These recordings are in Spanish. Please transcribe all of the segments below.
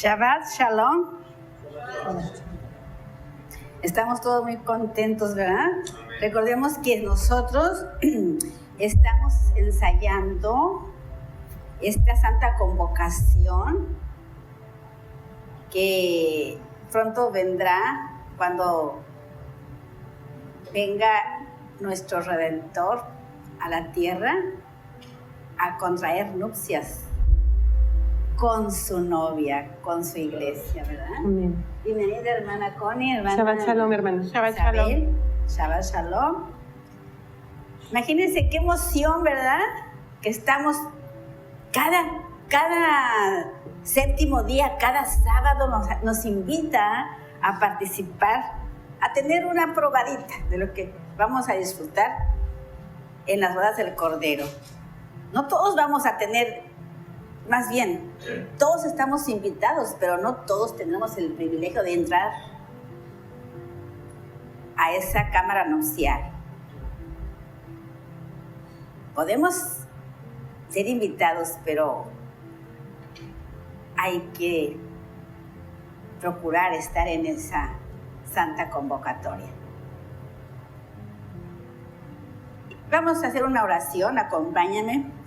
Shabbat Shalom. Estamos todos muy contentos, ¿verdad? Recordemos que nosotros estamos ensayando esta santa convocación que pronto vendrá cuando venga nuestro Redentor a la tierra a contraer nupcias con su novia, con su iglesia, ¿verdad? Amén. Bienvenida, hermana Connie, hermana Shabbat Shalom, hermano. Shabbat Shalom. Shabbat Shalom. Imagínense qué emoción, ¿verdad? Que estamos cada séptimo día, cada sábado nos invita a participar, a tener una probadita de lo que vamos a disfrutar en las bodas del Cordero. No todos vamos a tener. Más bien, todos estamos invitados, pero no todos tenemos el privilegio de entrar a esa cámara nupcial. Podemos ser invitados, pero hay que procurar estar en esa santa convocatoria. Vamos a hacer una oración, acompáñame,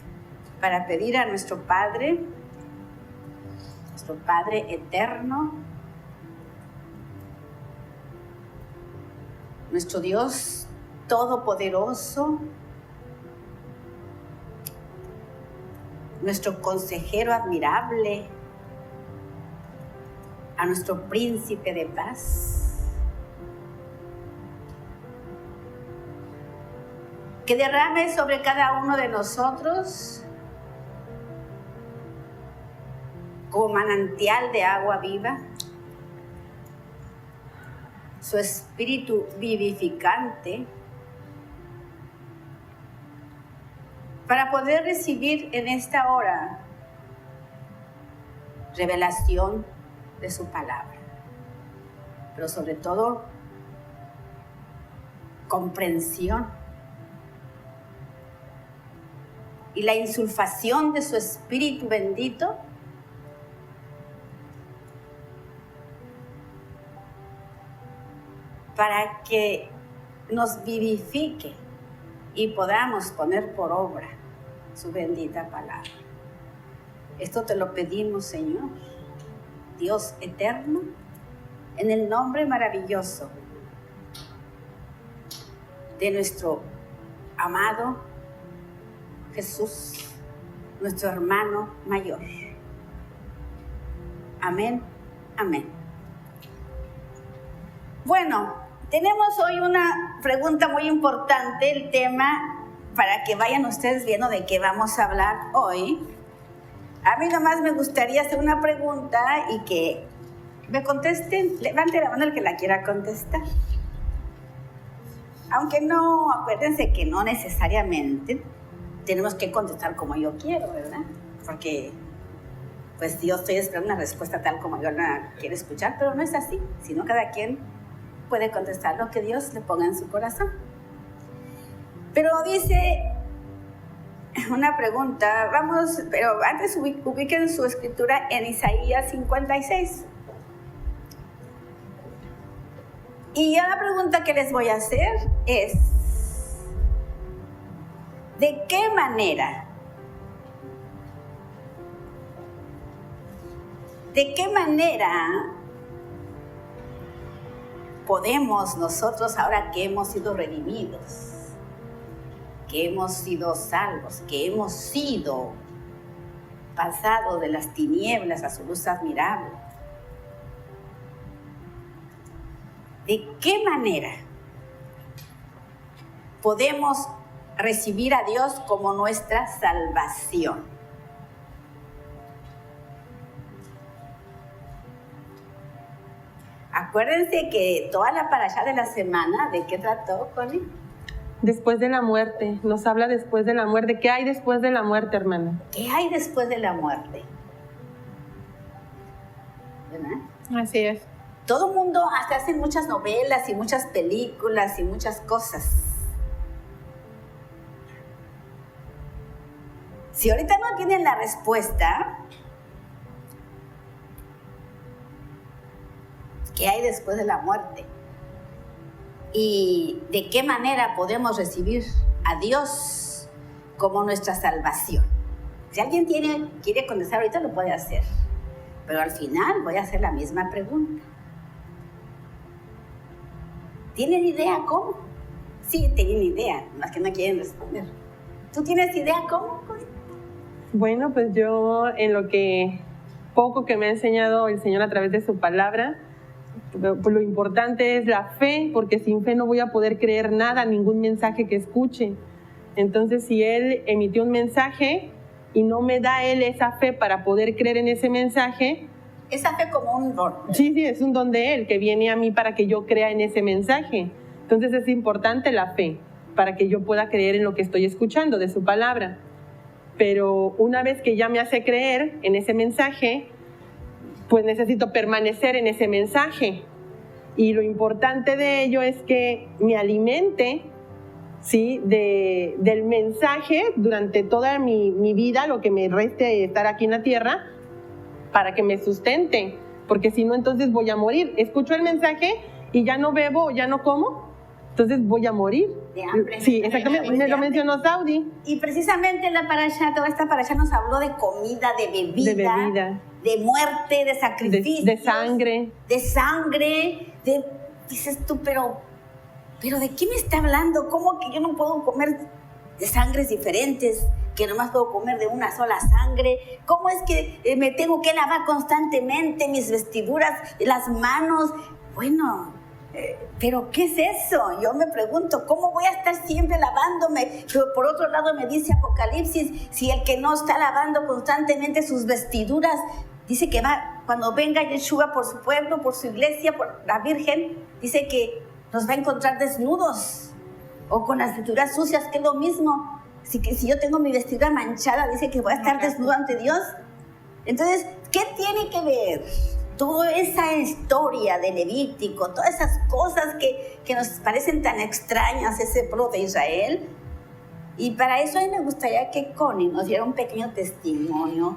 para pedir a nuestro Padre eterno, nuestro Dios todopoderoso, nuestro consejero admirable, a nuestro príncipe de paz, que derrame sobre cada uno de nosotros como manantial de agua viva, su espíritu vivificante, para poder recibir en esta hora revelación de su palabra, pero sobre todo comprensión y la insulfación de su espíritu bendito para que nos vivifique y podamos poner por obra su bendita palabra. Esto te lo pedimos, Señor, Dios eterno, en el nombre maravilloso de nuestro amado Jesús, nuestro hermano mayor. Amén, amén. Bueno, tenemos hoy una pregunta muy importante, el tema, para que vayan ustedes viendo de qué vamos a hablar hoy. A mí nomás me gustaría hacer una pregunta y que me contesten. Levante la mano el que la quiera contestar. Aunque no, acuérdense que no necesariamente tenemos que contestar como yo quiero, ¿verdad? Porque pues yo estoy esperando una respuesta tal como yo la quiero escuchar, pero no es así, sino cada quien puede contestar lo que Dios le ponga en su corazón. Pero dice una pregunta, pero antes ubiquen su escritura en Isaías 56. Y la pregunta que les voy a hacer es, ¿de qué manera podemos nosotros, ahora que hemos sido redimidos, que hemos sido salvos, que hemos sido pasados de las tinieblas a su luz admirable. ¿De qué manera podemos recibir a Dios como nuestra salvación? Acuérdense que toda la parashá de la semana, ¿de qué trató, Connie? Después de la muerte, nos habla después de la muerte. ¿Qué hay después de la muerte, hermana? ¿Qué hay después de la muerte? ¿Verdad? Así es. Todo el mundo hasta hace muchas novelas y muchas películas y muchas cosas. Si ahorita no tienen la respuesta, ¿qué hay después de la muerte? ¿Y de qué manera podemos recibir a Dios como nuestra salvación? Si alguien quiere contestar ahorita, lo puede hacer. Pero al final voy a hacer la misma pregunta. ¿Tienen idea cómo? Sí, tienen idea, más que no quieren responder. ¿Tú tienes idea cómo? Bueno, pues yo en lo que poco que me ha enseñado el Señor a través de su palabra, lo importante es la fe, porque sin fe no voy a poder creer nada, ningún mensaje que escuche. Entonces, si Él emitió un mensaje y no me da Él esa fe para poder creer en ese mensaje... Esa fe como un don. Sí, es un don de Él que viene a mí para que yo crea en ese mensaje. Entonces es importante la fe para que yo pueda creer en lo que estoy escuchando de su palabra. Pero una vez que ya me hace creer en ese mensaje, pues necesito permanecer en ese mensaje. Y lo importante de ello es que me alimente, ¿sí?, del mensaje durante toda mi vida, lo que me reste de estar aquí en la tierra, para que me sustente. Porque si no, entonces voy a morir. Escucho el mensaje y ya no bebo, ya no como, entonces voy a morir. De hambre. Sí, exactamente, me lo mencionó Saudi. Y precisamente la parashá, toda esta parashá nos habló de comida, de bebida, de muerte, de sacrificios, de sangre. Dices tú, pero ¿de qué me está hablando? ¿Cómo que yo no puedo comer de sangres diferentes? Que nomás puedo comer de una sola sangre. ¿Cómo es que me tengo que lavar constantemente mis vestiduras, las manos? Bueno, ¿pero qué es eso? Yo me pregunto, ¿cómo voy a estar siempre lavándome? Pero por otro lado me dice Apocalipsis, si el que no está lavando constantemente sus vestiduras, dice que cuando venga Yeshua por su pueblo, por su iglesia, por la Virgen, dice que nos va a encontrar desnudos o con las vestiduras sucias, que es lo mismo. Así que si yo tengo mi vestidura manchada, dice que voy a estar desnuda ante Dios. Entonces, ¿qué tiene que ver toda esa historia de Levítico, todas esas cosas que nos parecen tan extrañas, ese pueblo de Israel? Y para eso a mí me gustaría que Connie nos diera un pequeño testimonio.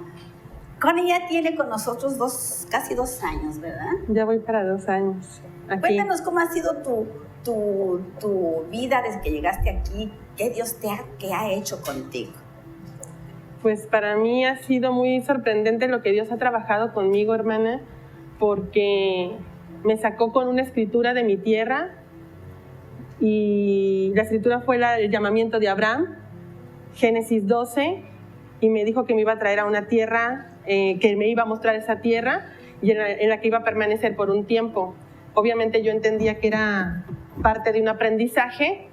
Connie ya tiene con nosotros casi 2 años, ¿verdad? Ya voy para 2 años. Aquí. Cuéntanos cómo ha sido tu vida desde que llegaste aquí. ¿Qué Dios qué ha hecho contigo? Pues para mí ha sido muy sorprendente lo que Dios ha trabajado conmigo, hermana, porque me sacó con una escritura de mi tierra, y la escritura fue el llamamiento de Abraham, Génesis 12, y me dijo que me iba a traer a una tierra, que me iba a mostrar esa tierra y en la que iba a permanecer por un tiempo. Obviamente yo entendía que era parte de un aprendizaje,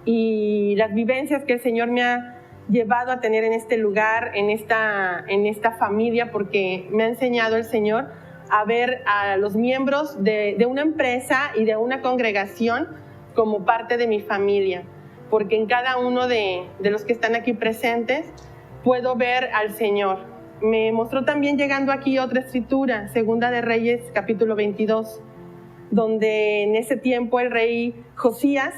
y las vivencias que el Señor me ha llevado a tener en este lugar, en esta familia, porque me ha enseñado el Señor a ver a los miembros de una empresa y de una congregación como parte de mi familia, porque en cada uno de los que están aquí presentes puedo ver al Señor. Me mostró también, llegando aquí, otra escritura, Segunda de Reyes, capítulo 22, donde en ese tiempo el rey Josías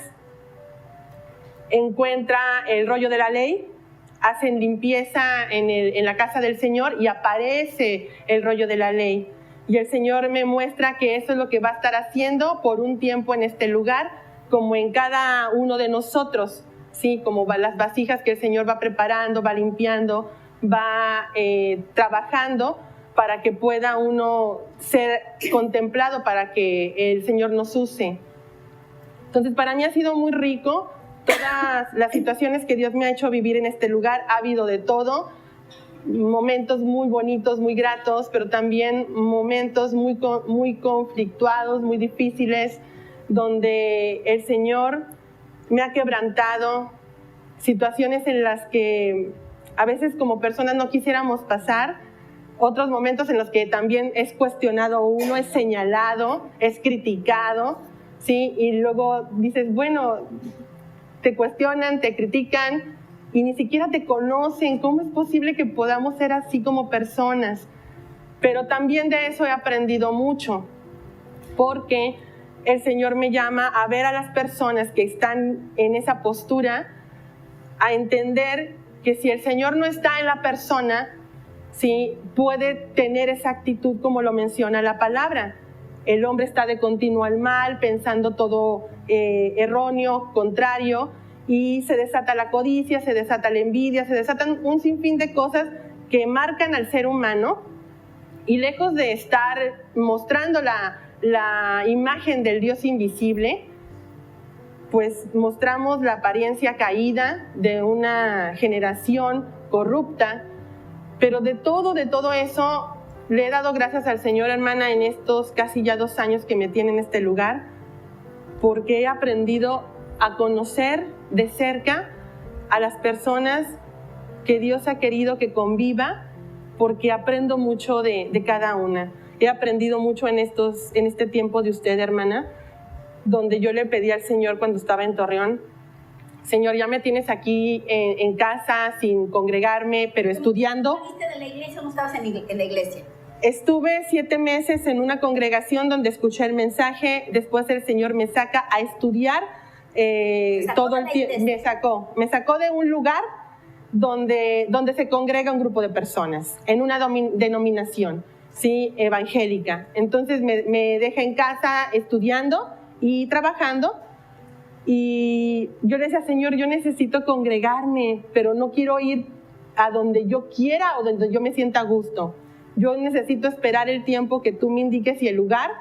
encuentra el rollo de la ley, hacen limpieza en la casa del Señor y aparece el rollo de la ley. Y el Señor me muestra que eso es lo que va a estar haciendo por un tiempo en este lugar, como en cada uno de nosotros, ¿sí? Como las vasijas que el Señor va preparando, va limpiando, va trabajando para que pueda uno ser contemplado, para que el Señor nos use. Entonces, para mí ha sido muy rico todas las situaciones que Dios me ha hecho vivir en este lugar, ha habido de todo, momentos muy bonitos, muy gratos, pero también momentos muy conflictuados, muy difíciles, donde el Señor me ha quebrantado, situaciones en las que a veces como personas no quisiéramos pasar, otros momentos en los que también es cuestionado uno, es señalado, es criticado, ¿sí? Y luego dices, bueno, te cuestionan, te critican y ni siquiera te conocen. ¿Cómo es posible que podamos ser así como personas? Pero también de eso he aprendido mucho, porque el Señor me llama a ver a las personas que están en esa postura, a entender que si el Señor no está en la persona, sí, puede tener esa actitud como lo menciona la palabra. El hombre está de continuo al mal, pensando todo erróneo, contrario, y se desata la codicia, se desata la envidia, se desatan un sinfín de cosas que marcan al ser humano, y lejos de estar mostrando la imagen del Dios invisible, pues mostramos la apariencia caída de una generación corrupta. Pero de todo eso le he dado gracias al Señor, hermana, en estos casi ya 2 años que me tiene en este lugar, porque he aprendido a conocer de cerca a las personas que Dios ha querido que conviva, porque aprendo mucho de cada una. He aprendido mucho en este tiempo de usted, hermana, donde yo le pedí al Señor cuando estaba en Torreón, Señor, ya me tienes aquí en casa sin congregarme, pero estudiando. ¿Saliste de la iglesia o no estabas en la iglesia? Estuve 7 meses en una congregación donde escuché el mensaje, después el Señor me saca a estudiar todo el tiempo. Me sacó de un lugar donde se congrega un grupo de personas, en una denominación, ¿sí? Evangélica. Entonces me deja en casa estudiando y trabajando. Y yo le decía, Señor, yo necesito congregarme, pero no quiero ir a donde yo quiera o donde yo me sienta a gusto. Yo necesito esperar el tiempo que tú me indiques y el lugar,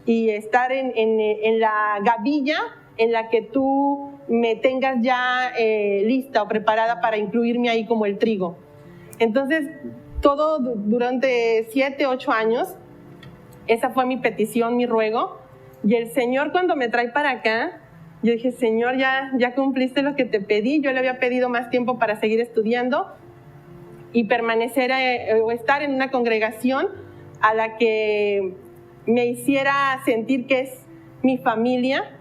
y estar en la gavilla en la que tú me tengas ya lista o preparada para incluirme ahí como el trigo. Entonces, todo durante 7, 8 años, esa fue mi petición, mi ruego. Y el Señor, cuando me trae para acá, yo dije, Señor, ya cumpliste lo que te pedí. Yo le había pedido más tiempo para seguir estudiando y permanecer o estar en una congregación a la que me hiciera sentir que es mi familia.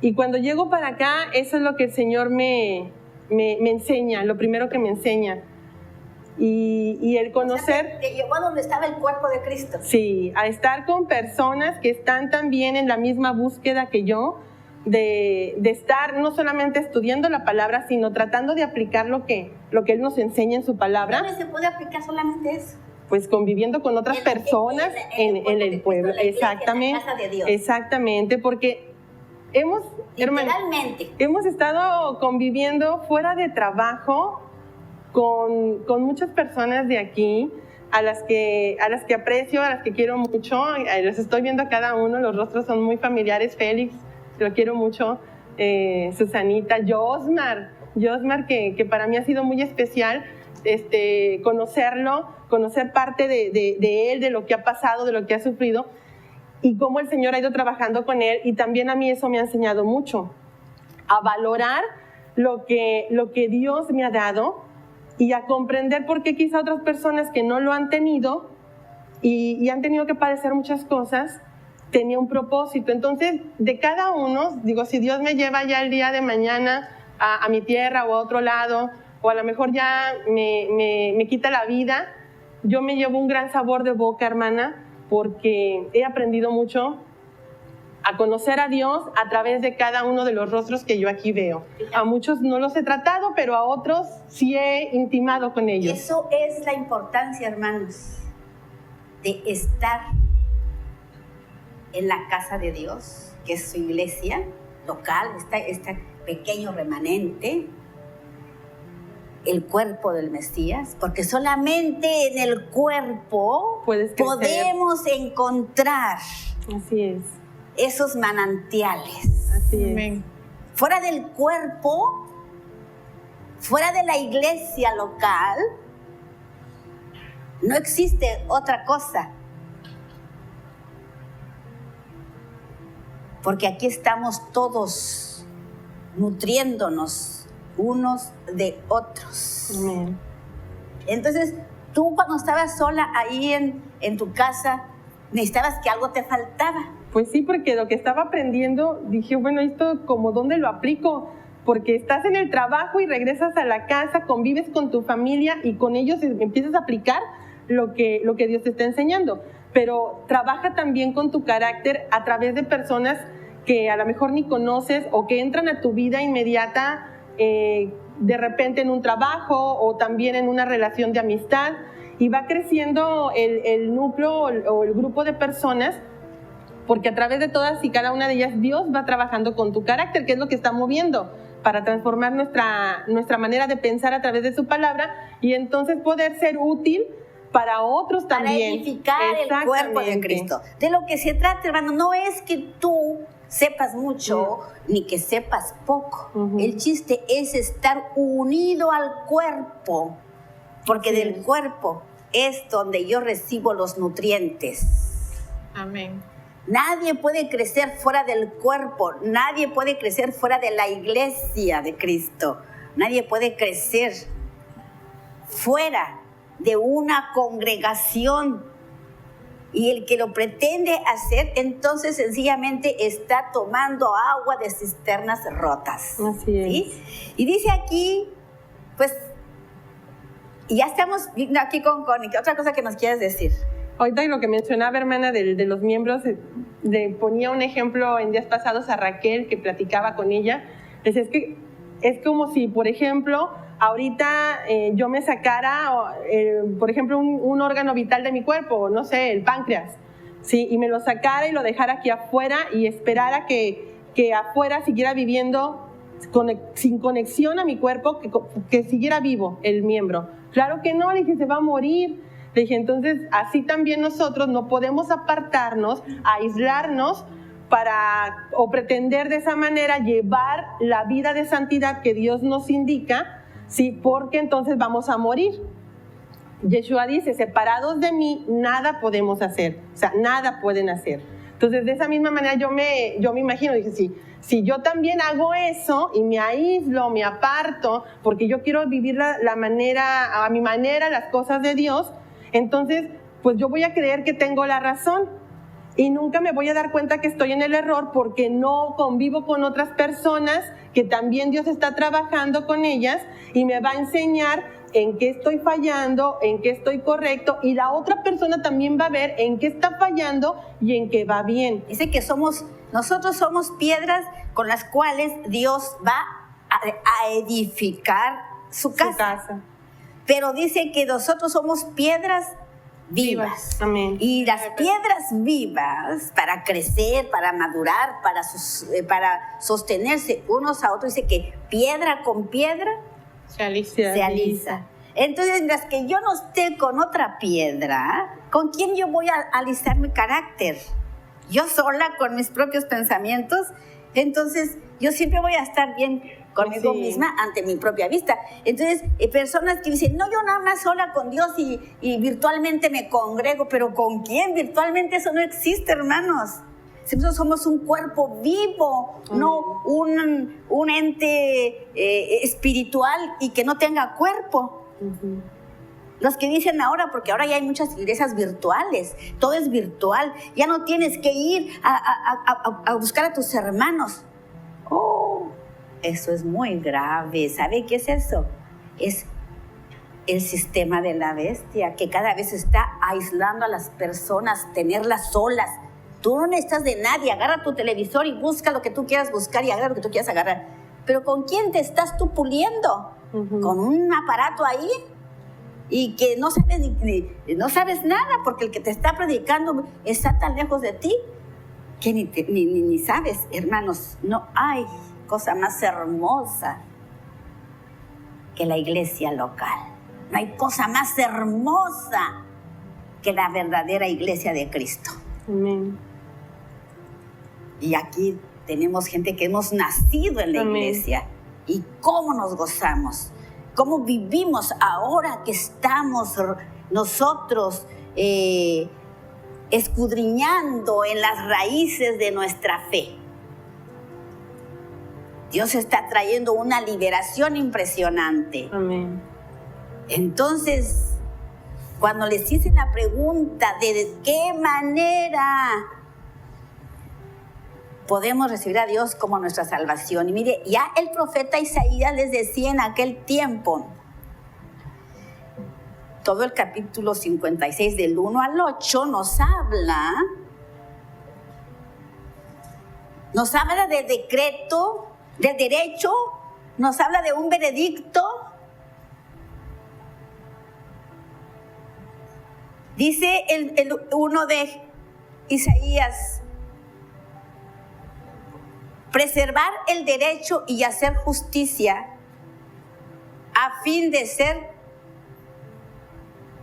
Y cuando llego para acá, eso es lo que el Señor me enseña, lo primero que me enseña. Y el conocer... O sea, te llevó a donde estaba el cuerpo de Cristo. Sí, a estar con personas que están también en la misma búsqueda que yo, de estar no solamente estudiando la palabra, sino tratando de aplicar lo que Él nos enseña en su palabra. ¿Dónde se puede aplicar solamente eso? Pues conviviendo con otras personas en el pueblo. Exactamente, en la casa de Dios. Exactamente, porque hemos estado conviviendo fuera de trabajo con muchas personas de aquí, a las que aprecio, a las que quiero mucho. Los estoy viendo a cada uno, los rostros son muy familiares. Félix, lo quiero mucho, Susanita, Josmar, que para mí ha sido muy especial conocerlo, conocer parte de él, de lo que ha pasado, de lo que ha sufrido, y cómo el Señor ha ido trabajando con él. Y también a mí eso me ha enseñado mucho, a valorar lo que Dios me ha dado, y a comprender por qué quizá otras personas que no lo han tenido y han tenido que padecer muchas cosas, tenía un propósito. Entonces, de cada uno, digo, si Dios me lleva ya el día de mañana a mi tierra o a otro lado, o a lo mejor ya me quita la vida, yo me llevo un gran sabor de boca, hermana, porque he aprendido mucho a conocer a Dios a través de cada uno de los rostros que yo aquí veo. A muchos no los he tratado, pero a otros sí he intimado con ellos. Eso es la importancia, hermanos, de estar en la casa de Dios, que es su iglesia local, este pequeño remanente, el cuerpo del Mesías, porque solamente en el cuerpo podemos encontrar Así es. esos manantiales. Así es. fuera del cuerpo, fuera de la iglesia local, no existe otra cosa. Porque aquí estamos todos nutriéndonos unos de otros. Amén. Entonces, tú cuando estabas sola ahí en tu casa, necesitabas que algo te faltaba. Pues sí, porque lo que estaba aprendiendo, dije, bueno, esto como ¿dónde lo aplico? Porque estás en el trabajo y regresas a la casa, convives con tu familia y con ellos empiezas a aplicar lo que Dios te está enseñando. Pero trabaja también con tu carácter a través de personas que a lo mejor ni conoces o que entran a tu vida inmediata de repente en un trabajo o también en una relación de amistad, y va creciendo el núcleo o el grupo de personas, porque a través de todas y cada una de ellas Dios va trabajando con tu carácter, que es lo que está moviendo para transformar nuestra manera de pensar a través de su palabra, y entonces poder ser útil para otros también. Para edificar el cuerpo de Cristo. De lo que se trata, hermano, no es que tú sepas mucho ni que sepas poco. El chiste es estar unido al cuerpo, porque del cuerpo es donde yo recibo los nutrientes. Amén. Nadie puede crecer fuera del cuerpo, nadie puede crecer fuera de la iglesia de Cristo, nadie puede crecer fuera de una congregación. Y el que lo pretende hacer, entonces sencillamente está tomando agua de cisternas rotas. Así es. ¿Sí? Y dice aquí, pues, y ya estamos aquí con Connie. ¿Otra cosa que nos quieres decir? Ahorita lo que mencionaba, hermana, de los miembros, ponía un ejemplo en días pasados a Raquel, que platicaba con ella. Es que es como si, por ejemplo, ahorita yo me sacara, por ejemplo, un órgano vital de mi cuerpo, no sé, el páncreas, ¿sí? Y me lo sacara y lo dejara aquí afuera y esperara que afuera siguiera viviendo sin conexión a mi cuerpo, que siguiera vivo el miembro. Claro que no, le dije, se va a morir. Le dije, entonces, así también nosotros no podemos apartarnos, aislarnos o pretender de esa manera llevar la vida de santidad que Dios nos indica, ¿sí? Porque entonces vamos a morir. Yeshua dice, separados de mí, nada podemos hacer. O sea, nada pueden hacer. Entonces, de esa misma manera yo me imagino, dije, si yo también hago eso y me aíslo, me aparto, porque yo quiero vivir a mi manera, las cosas de Dios, entonces, pues yo voy a creer que tengo la razón y nunca me voy a dar cuenta que estoy en el error, porque no convivo con otras personas que también Dios está trabajando con ellas y me va a enseñar en qué estoy fallando, en qué estoy correcto, y la otra persona también va a ver en qué está fallando y en qué va bien. Dice que nosotros somos piedras con las cuales Dios va a edificar su casa. Pero dice que nosotros somos piedras vivas. Amén. Y las piedras vivas, para crecer, para madurar, para sostenerse unos a otros, dice que piedra con piedra se alisa. Entonces, mientras que yo no esté con otra piedra, ¿con quién yo voy a alisar mi carácter? Yo sola, con mis propios pensamientos. Entonces, yo siempre voy a estar bien conmigo misma ante mi propia vista. Entonces, personas que dicen, no, yo nada más sola con Dios y virtualmente me congrego, pero ¿con quién? Virtualmente eso no existe, hermanos. Nosotros somos un cuerpo vivo, no un ente espiritual y que no tenga cuerpo. Los que dicen ahora, porque ahora ya hay muchas iglesias virtuales, todo es virtual, ya no tienes que ir a buscar a tus hermanos. Oh, eso es muy grave. ¿Sabe qué es eso? Es el sistema de la bestia, que cada vez está aislando a las personas, tenerlas solas. Tú no necesitas de nadie, agarra tu televisor y busca lo que tú quieras buscar y agarra lo que tú quieras agarrar. Pero ¿con quién te estás tú puliendo? ¿Con un aparato ahí? Y que no sabes, no sabes nada, porque el que te está predicando está tan lejos de ti que ni sabes. Hermanos, no hay cosa más hermosa que la iglesia local. No hay cosa más hermosa que la verdadera iglesia de Cristo. Amén. Y aquí tenemos gente que hemos nacido en la iglesia y cómo nos gozamos, cómo vivimos ahora que estamos nosotros escudriñando en las raíces de nuestra fe. Dios está trayendo una liberación impresionante. Amén. Entonces, cuando les hice la pregunta de qué manera podemos recibir a Dios como nuestra salvación, y mire, ya el profeta Isaías les decía en aquel tiempo, todo el capítulo 56 del 1 al 8 nos habla de decreto, de derecho, nos habla de un veredicto. Dice el uno de Isaías, preservar el derecho y hacer justicia a fin de ser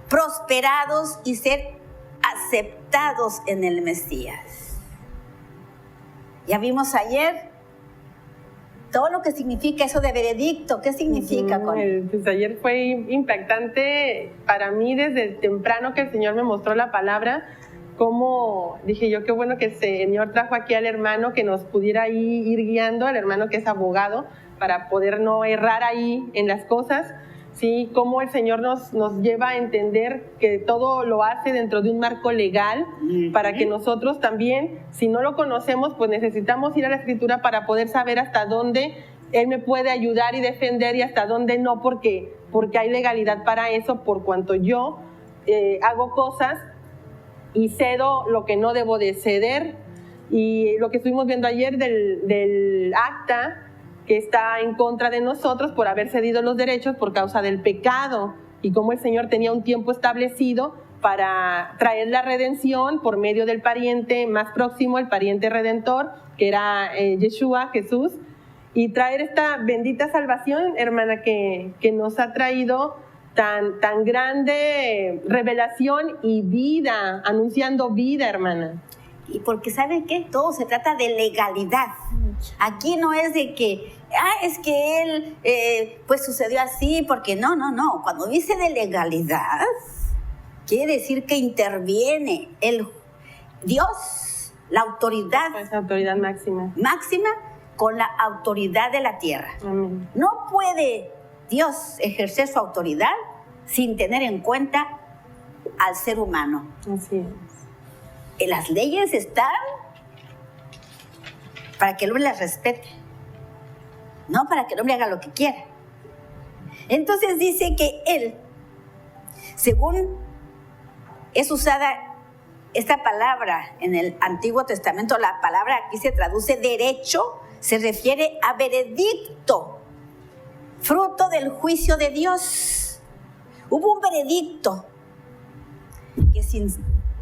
prosperados y ser aceptados en el Mesías. Ya vimos ayer todo lo que significa eso de veredicto. ¿Qué significa? Pues ayer fue impactante para mí desde temprano que el Señor me mostró la palabra. Como dije yo, qué bueno que el Señor trajo aquí al hermano que nos pudiera ir guiando, al hermano que es abogado, para poder no errar ahí en las cosas. Sí, cómo el Señor nos lleva a entender que todo lo hace dentro de un marco legal, para que nosotros también, si no lo conocemos, pues necesitamos ir a la Escritura para poder saber hasta dónde Él me puede ayudar y defender y hasta dónde no, porque hay legalidad para eso, por cuanto yo hago cosas y cedo lo que no debo de ceder. Y lo que estuvimos viendo ayer del acta que está en contra de nosotros por haber cedido los derechos por causa del pecado, y cómo el Señor tenía un tiempo establecido para traer la redención por medio del pariente más próximo, el pariente redentor, que era Yeshua, Jesús, y traer esta bendita salvación, hermana, que nos ha traído tan grande revelación y vida, anunciando vida, hermana. Y porque ¿saben qué? Todo se trata de legalidad. Aquí no es de que, es que él, pues sucedió así, porque no. Cuando dice de legalidad, quiere decir que interviene Dios, la autoridad. Pues autoridad máxima. Máxima con la autoridad de la tierra. Amén. No puede Dios ejercer su autoridad sin tener en cuenta al ser humano. Así es. Las leyes están para que el hombre las respete, no para que el hombre haga lo que quiera. Entonces dice que él, según es usada esta palabra en el Antiguo Testamento, la palabra aquí se traduce derecho, se refiere a veredicto, fruto del juicio de Dios. Hubo un veredicto que sin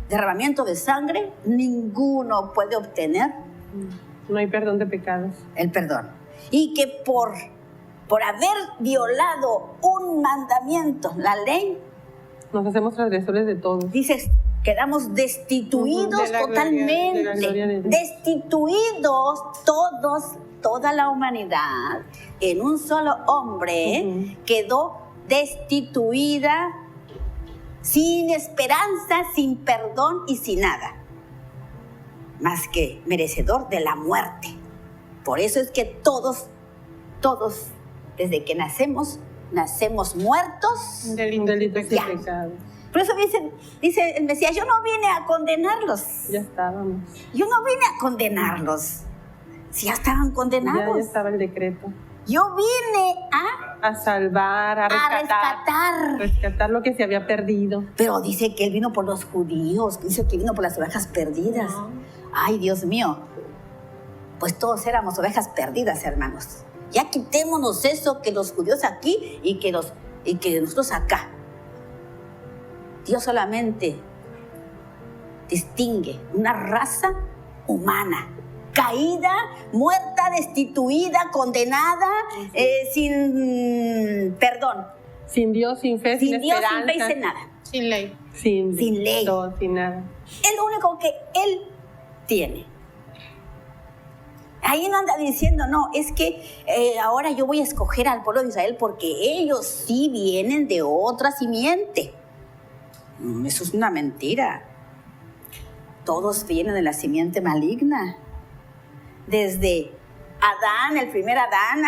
derramamiento de sangre ninguno puede obtener. No hay perdón de pecados. El perdón. Y que por haber violado un mandamiento, la ley, nos hacemos transgresores de todos. Dices, quedamos destituidos totalmente. Gloria, destituidos toda la humanidad en un solo hombre quedó destituida, sin esperanza, sin perdón y sin nada, más que merecedor de la muerte. Por eso es que todos, desde que nacemos muertos. Delitos y pecados. Por eso dice el Mesías, yo no vine a condenarlos. Ya estábamos. Yo no vine a condenarlos. Si ya estaban condenados. Ya estaba el decreto. Yo vine a salvar, a rescatar lo que se había perdido. Pero dice que Él vino por los judíos, dice que vino por las ovejas perdidas. No. Ay, Dios mío. Pues todos éramos ovejas perdidas, hermanos. Ya quitémonos eso, que los judíos aquí y que nosotros acá. Dios solamente distingue una raza humana, caída, muerta, destituida, condenada, sin perdón. Sin Dios, sin fe, sin esperanza. Sin Dios, sin fe y sin nada. Sin ley. Sin ley. Todo, sin nada. Es lo único que Él tiene. Ahí no anda diciendo, no, es que ahora yo voy a escoger al pueblo de Israel porque ellos sí vienen de otra simiente. Eso es una mentira. Todos vienen de la simiente maligna. Desde Adán, el primer Adán,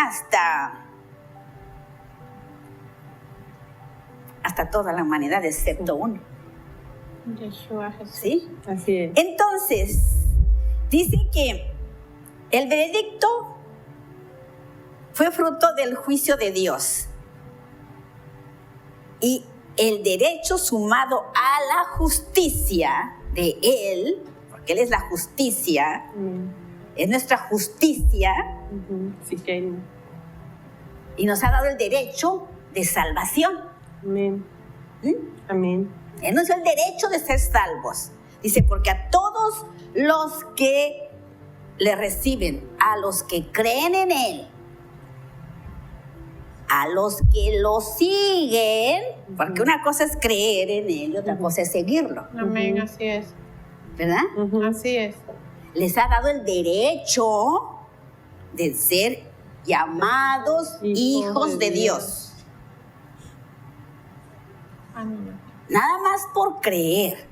hasta toda la humanidad, excepto uno. Yeshua Jesús. ¿Sí? Así es. Entonces, dice que el veredicto fue fruto del juicio de Dios. Y el derecho sumado a la justicia de Él, porque Él es la justicia, es nuestra justicia, Sí que Él. y nos ha dado el derecho de salvación. Amén. ¿Mm? Amén. Él nos dio el derecho de ser salvos. Dice, porque a todos los que le reciben, a los que creen en Él, a los que lo siguen, porque una cosa es creer en Él y otra cosa es seguirlo, Amén, Así es, ¿verdad? así es. Les ha dado el derecho de ser llamados hijos de Dios. Amén. Nada más por creer.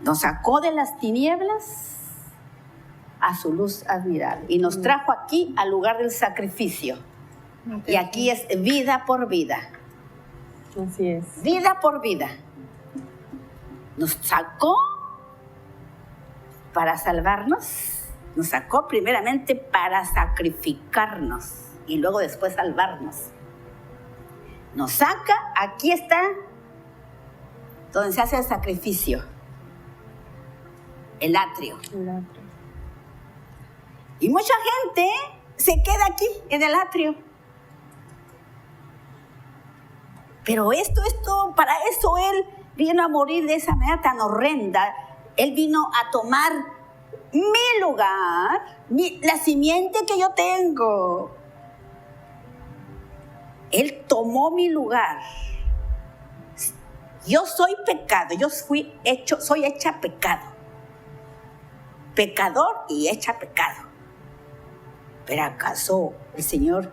Nos sacó de las tinieblas a su luz admirable y nos trajo aquí al lugar del sacrificio. Y aquí es vida por vida. Así es. Vida por vida. Nos sacó para salvarnos. Nos sacó primeramente para sacrificarnos y luego después salvarnos. Nos saca, aquí está donde se hace el sacrificio. El atrio. Y mucha gente se queda aquí en el atrio. Pero para eso Él vino a morir de esa manera tan horrenda. Él vino a tomar mi lugar, la simiente que yo tengo. Él tomó mi lugar. Yo soy pecado, soy hecha pecado. Pecador y hecha pecado. Pero ¿acaso el Señor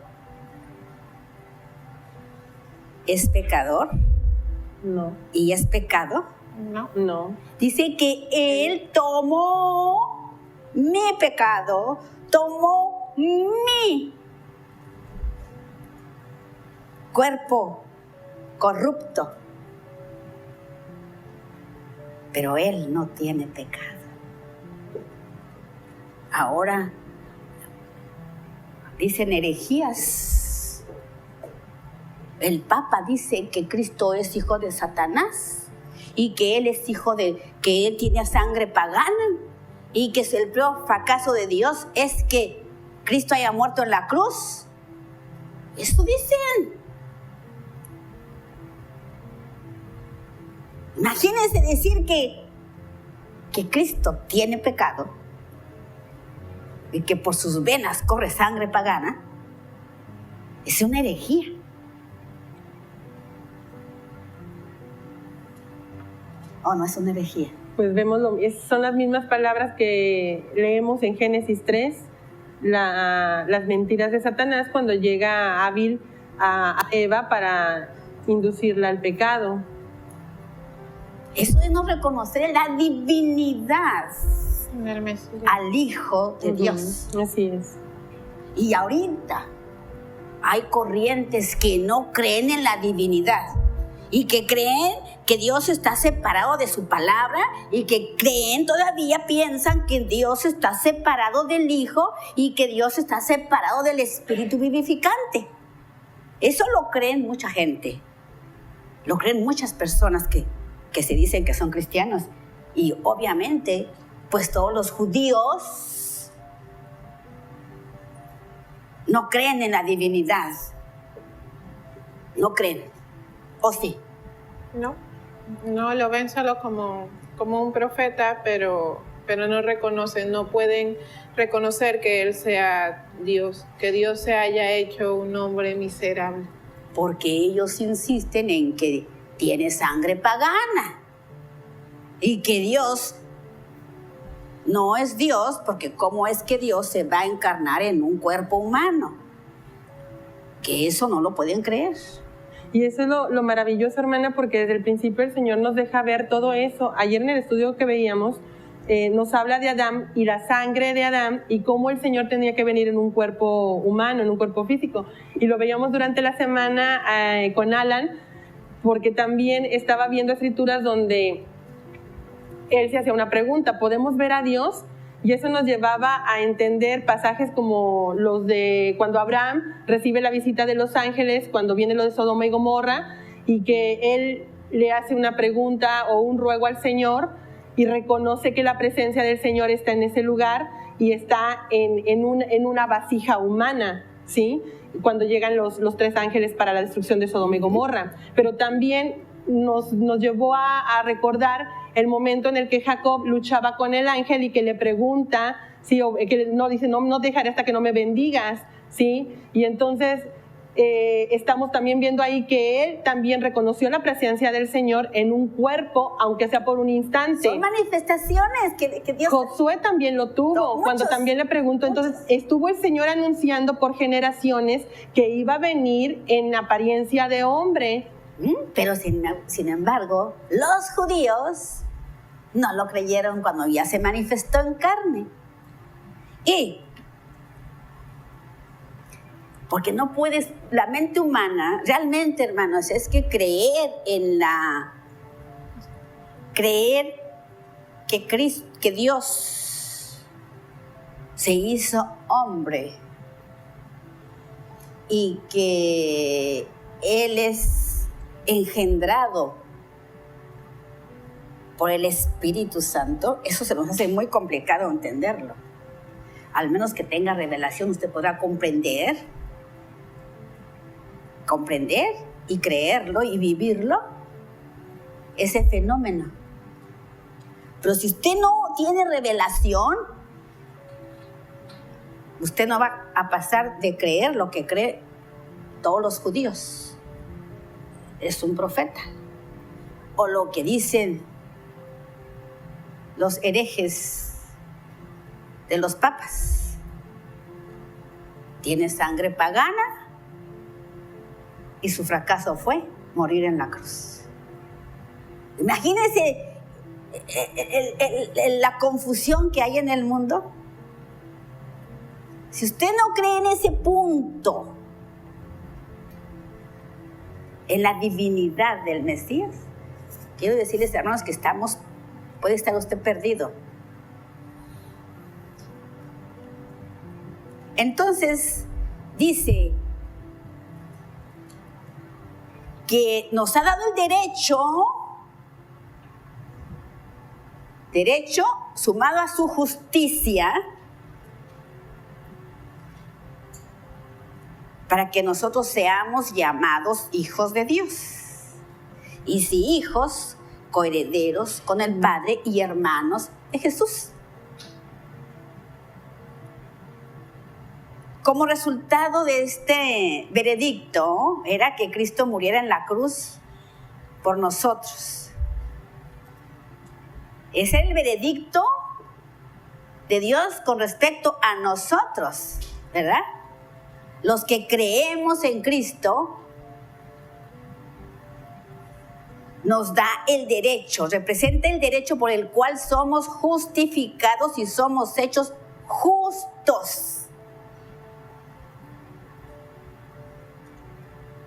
es pecador? No. ¿Y es pecado? No. Dice que Él tomó mi pecado, tomó mi cuerpo corrupto. Pero Él no tiene pecado. Ahora dicen herejías. El Papa dice que Cristo es hijo de Satanás y que Él es que Él tiene sangre pagana y que el peor fracaso de Dios es que Cristo haya muerto en la cruz. Eso dicen. Imagínense decir que Cristo tiene pecado y que por sus venas corre sangre pagana. Es una herejía. ¿O no es una herejía? Pues vemos, son las mismas palabras que leemos en Génesis 3, las mentiras de Satanás cuando llega hábil a Eva para inducirla al pecado. Eso es no reconocer la divinidad al Hijo de Dios. Así es. Y ahorita hay corrientes que no creen en la divinidad y que creen que Dios está separado de su palabra y que piensan que Dios está separado del Hijo y que Dios está separado del Espíritu vivificante. Eso lo creen mucha gente. Lo creen muchas personas que se dicen que son cristianos. Y obviamente, pues todos los judíos no creen en la divinidad. No creen. ¿O sí? No, lo ven solo como un profeta, pero no reconocen, no pueden reconocer que Él sea Dios, que Dios se haya hecho un hombre miserable. Porque ellos insisten en que tiene sangre pagana y que Dios no es Dios, porque ¿cómo es que Dios se va a encarnar en un cuerpo humano? Que eso no lo pueden creer. Y eso es lo maravilloso, hermana, porque desde el principio el Señor nos deja ver todo eso. Ayer en el estudio que veíamos, nos habla de Adán y la sangre de Adán y cómo el Señor tenía que venir en un cuerpo humano, en un cuerpo físico. Y lo veíamos durante la semana con Alan, porque también estaba viendo escrituras donde él se hacía una pregunta: ¿podemos ver a Dios? Y eso nos llevaba a entender pasajes como los de cuando Abraham recibe la visita de los ángeles, cuando viene lo de Sodoma y Gomorra, y que él le hace una pregunta o un ruego al Señor y reconoce que la presencia del Señor está en ese lugar y está en una vasija humana, ¿sí? Cuando llegan los 3 ángeles para la destrucción de Sodoma y Gomorra. Pero también nos llevó a recordar el momento en el que Jacob luchaba con el ángel y que le pregunta, ¿sí? Que no dice, no dejaré hasta que no me bendigas, ¿sí? Y entonces estamos también viendo ahí que él también reconoció la presencia del Señor en un cuerpo, aunque sea por un instante. Son manifestaciones que Dios... Josué también lo tuvo, cuando también le preguntó. Entonces estuvo el Señor anunciando por generaciones que iba a venir en apariencia de hombre. Pero sin embargo, los judíos no lo creyeron cuando ya se manifestó en carne. Y porque no puedes, la mente humana, realmente, hermanos, es que creer que Dios se hizo hombre y que Él es engendrado por el Espíritu Santo, eso se nos hace muy complicado entenderlo. Al menos que tenga revelación, usted podrá comprender y creerlo y vivirlo, ese fenómeno. Pero si usted no tiene revelación, usted no va a pasar de creer lo que creen todos los judíos. Es un profeta. O lo que dicen los herejes de los papas. Tiene sangre pagana y su fracaso fue morir en la cruz. Imagínense la confusión que hay en el mundo. Si usted no cree en ese punto, en la divinidad del Mesías, quiero decirles, hermanos, que puede estar usted perdido. Entonces, dice que nos ha dado el derecho sumado a su justicia, para que nosotros seamos llamados hijos de Dios. Y si hijos, coherederos con el Padre y hermanos de Jesús. Como resultado de este veredicto era que Cristo muriera en la cruz por nosotros. Es el veredicto de Dios con respecto a nosotros, ¿verdad? Los que creemos en Cristo, nos da el derecho, representa el derecho por el cual somos justificados y somos hechos justos.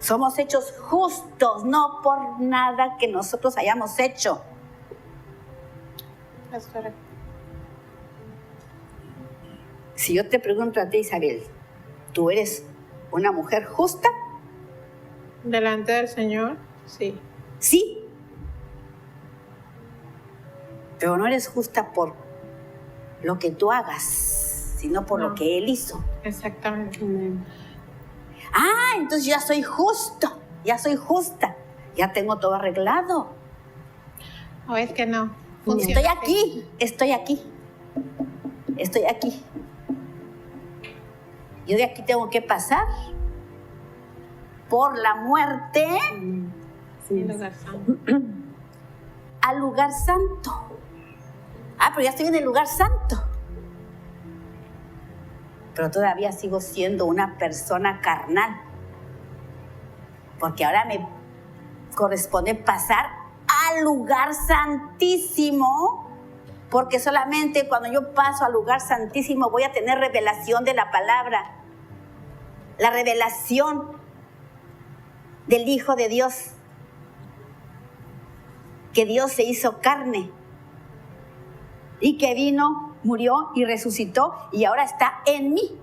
Somos hechos justos, no por nada que nosotros hayamos hecho. Es correcto. Si yo te pregunto a ti, Isabel, ¿tú eres una mujer justa? Delante del Señor, sí. Sí. Pero no eres justa por lo que tú hagas, sino por lo que Él hizo. Exactamente. Entonces ya soy justo, ya soy justa, ya tengo todo arreglado. O es que no. Estoy aquí. Yo de aquí tengo que pasar por la muerte Sí. Lugar santo. al lugar santo. pero ya estoy en el lugar santo. Pero todavía sigo siendo una persona carnal. Porque ahora me corresponde pasar al lugar santísimo. Porque solamente cuando yo paso al lugar santísimo voy a tener revelación de la palabra. La revelación del Hijo de Dios. Que Dios se hizo carne. Y que vino, murió y resucitó y ahora está en mí.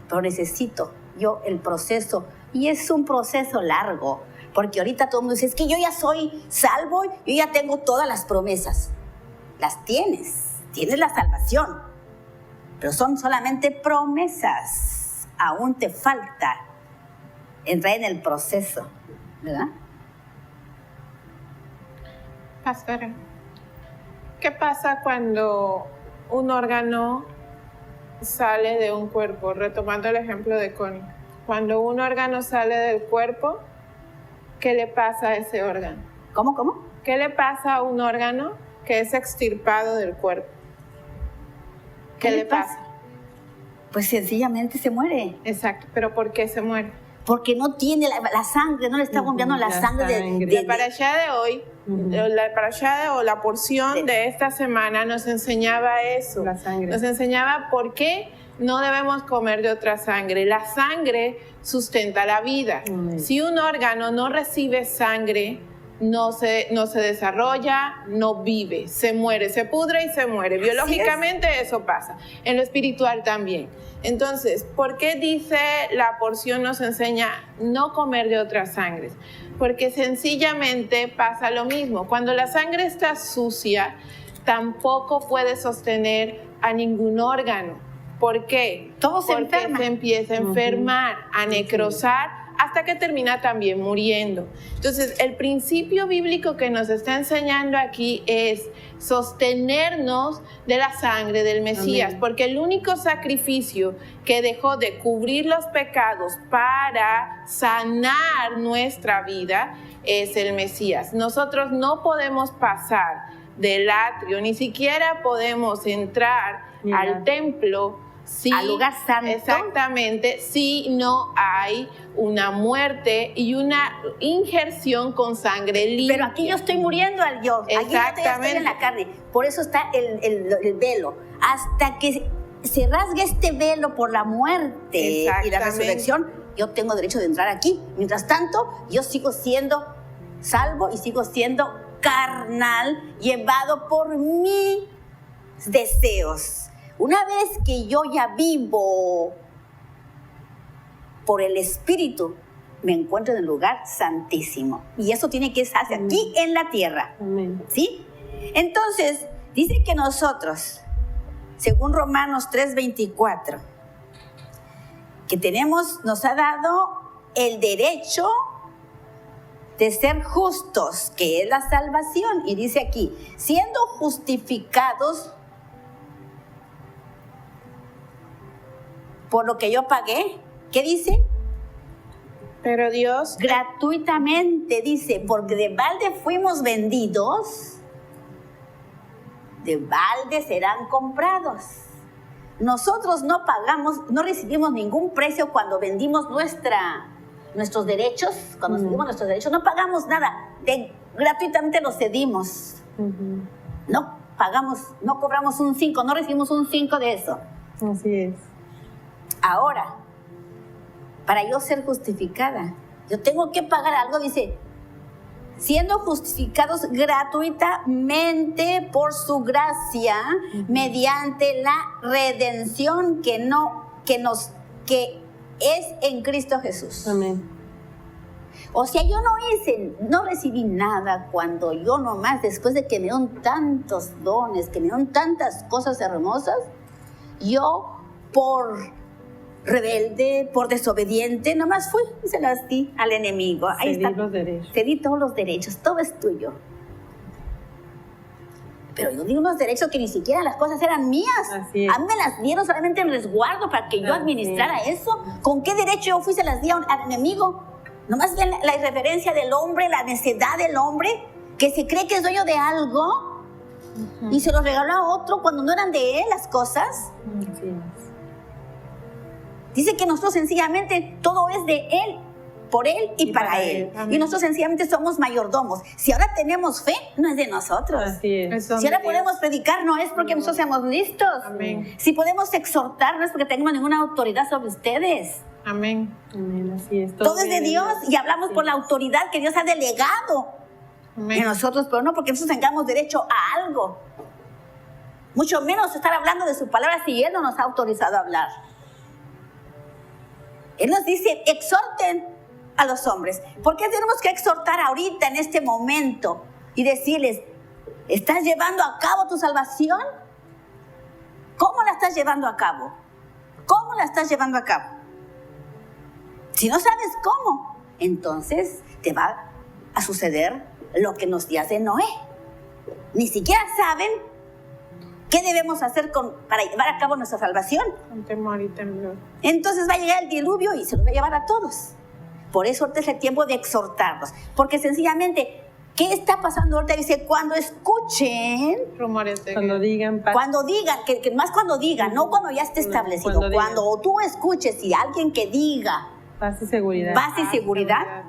Pero necesito yo el proceso. Y es un proceso largo. Porque ahorita todo el mundo dice, es que yo ya soy salvo, yo ya tengo todas las promesas. Las tienes la salvación. Pero son solamente promesas. Aún te falta entrar en el proceso, ¿verdad? Pastora, ¿qué pasa cuando un órgano sale de un cuerpo? Retomando el ejemplo de Connie. Cuando un órgano sale del cuerpo, ¿qué le pasa a ese órgano? ¿Cómo? ¿Qué le pasa a un órgano que es extirpado del cuerpo? ¿Qué le pasa? Pues sencillamente se muere. Exacto, pero ¿por qué se muere? Porque no tiene la sangre, no le está bombeando la sangre. La parashá de hoy, la parashá o la porción de esta semana nos enseñaba eso. La sangre. Nos enseñaba por qué no debemos comer de otra sangre. La sangre sustenta la vida. Si un órgano no recibe sangre, no se desarrolla, no vive, se muere, se pudre y se muere. Biológicamente eso pasa. En lo espiritual también. Entonces, ¿por qué dice la porción nos enseña no comer de otras sangres? Porque sencillamente pasa lo mismo. Cuando la sangre está sucia, tampoco puede sostener a ningún órgano. ¿Por qué? Todo se Porque enferma. se empieza a enfermar, a necrosar, hasta que termina también muriendo. Entonces, el principio bíblico que nos está enseñando aquí es sostenernos de la sangre del Mesías, Amén. porque el único sacrificio que dejó de cubrir los pecados para sanar nuestra vida es el Mesías. Nosotros no podemos pasar del atrio, ni siquiera podemos entrar al templo, sí, al lugar santo. Exactamente, si no hay una muerte y una injerción con sangre limpia. Pero aquí yo estoy muriendo al yo. Aquí yo ya estoy en la carne. Por eso está el velo. Hasta que se rasgue este velo por la muerte y la resurrección, yo tengo derecho de entrar aquí. Mientras tanto, yo sigo siendo salvo y sigo siendo carnal, llevado por mis deseos. Una vez que yo ya vivo por el Espíritu, me encuentro en el lugar santísimo. Y eso tiene que estarse aquí en la tierra. Amén. ¿Sí? Entonces, dice que nosotros, según Romanos 3:24, que nos ha dado el derecho de ser justos, que es la salvación. Y dice aquí, siendo justificados por lo que yo pagué. ¿Qué dice? Pero Dios... Gratuitamente, dice, porque de balde fuimos vendidos, de balde serán comprados. Nosotros no pagamos, no recibimos ningún precio cuando vendimos nuestros derechos, cuando cedimos nuestros derechos, no pagamos nada, gratuitamente los cedimos. No pagamos, no cobramos un 5, no recibimos un 5 de eso. Así es. Ahora, para yo ser justificada, yo tengo que pagar algo, dice, siendo justificados gratuitamente por su gracia, mediante la redención que es en Cristo Jesús. Amén. O sea, yo no recibí nada cuando yo nomás, después de que me dieron tantos dones, que me dieron tantas cosas hermosas, yo por rebelde, por desobediente, nomás fui y se las di al enemigo. Ahí Cedí los derechos. Cedí todos los derechos, todo es tuyo. Pero yo di unos derechos que ni siquiera las cosas eran mías. Así es. A mí me las dieron solamente en resguardo para que yo administrara eso. ¿Con qué derecho yo fui y se las di al enemigo? Nomás bien la irreverencia del hombre, la necedad del hombre, que se cree que es dueño de algo y se los regaló a otro cuando no eran de él las cosas. Así es. Dice que nosotros sencillamente todo es de él, por él y para él. Amén. Y nosotros sencillamente somos mayordomos. Si ahora tenemos fe, no es de nosotros. Así es. Si ahora podemos predicar, no es porque nosotros seamos listos. Amén. Si podemos exhortar, no es porque tengamos ninguna autoridad sobre ustedes. Amén. Amén, así es. Todo es de viene Dios y hablamos Sí. por la autoridad que Dios ha delegado en Amén. nosotros, pero no porque nosotros tengamos derecho a algo. Mucho menos estar hablando de su palabra si Él no nos ha autorizado a hablar. Él nos dice, exhorten a los hombres. ¿Por qué tenemos que exhortar ahorita, en este momento? Y decirles, ¿estás llevando a cabo tu salvación? ¿Cómo la estás llevando a cabo? ¿Cómo la estás llevando a cabo? Si no sabes cómo, entonces te va a suceder lo que en los días de Noé. Ni siquiera saben qué debemos hacer para llevar a cabo nuestra salvación. Con temor y temblor. Entonces va a llegar el diluvio y se los va a llevar a todos. Por eso ahorita es el tiempo de exhortarlos. Porque sencillamente, ¿qué está pasando ahorita? Dice, cuando escuchen, Rumores de Cuando guerra. digan paz. cuando digan, que más cuando digan, no cuando ya esté establecido. Cuando digan. Cuando tú escuches y alguien que diga Paz y seguridad. paz y seguridad,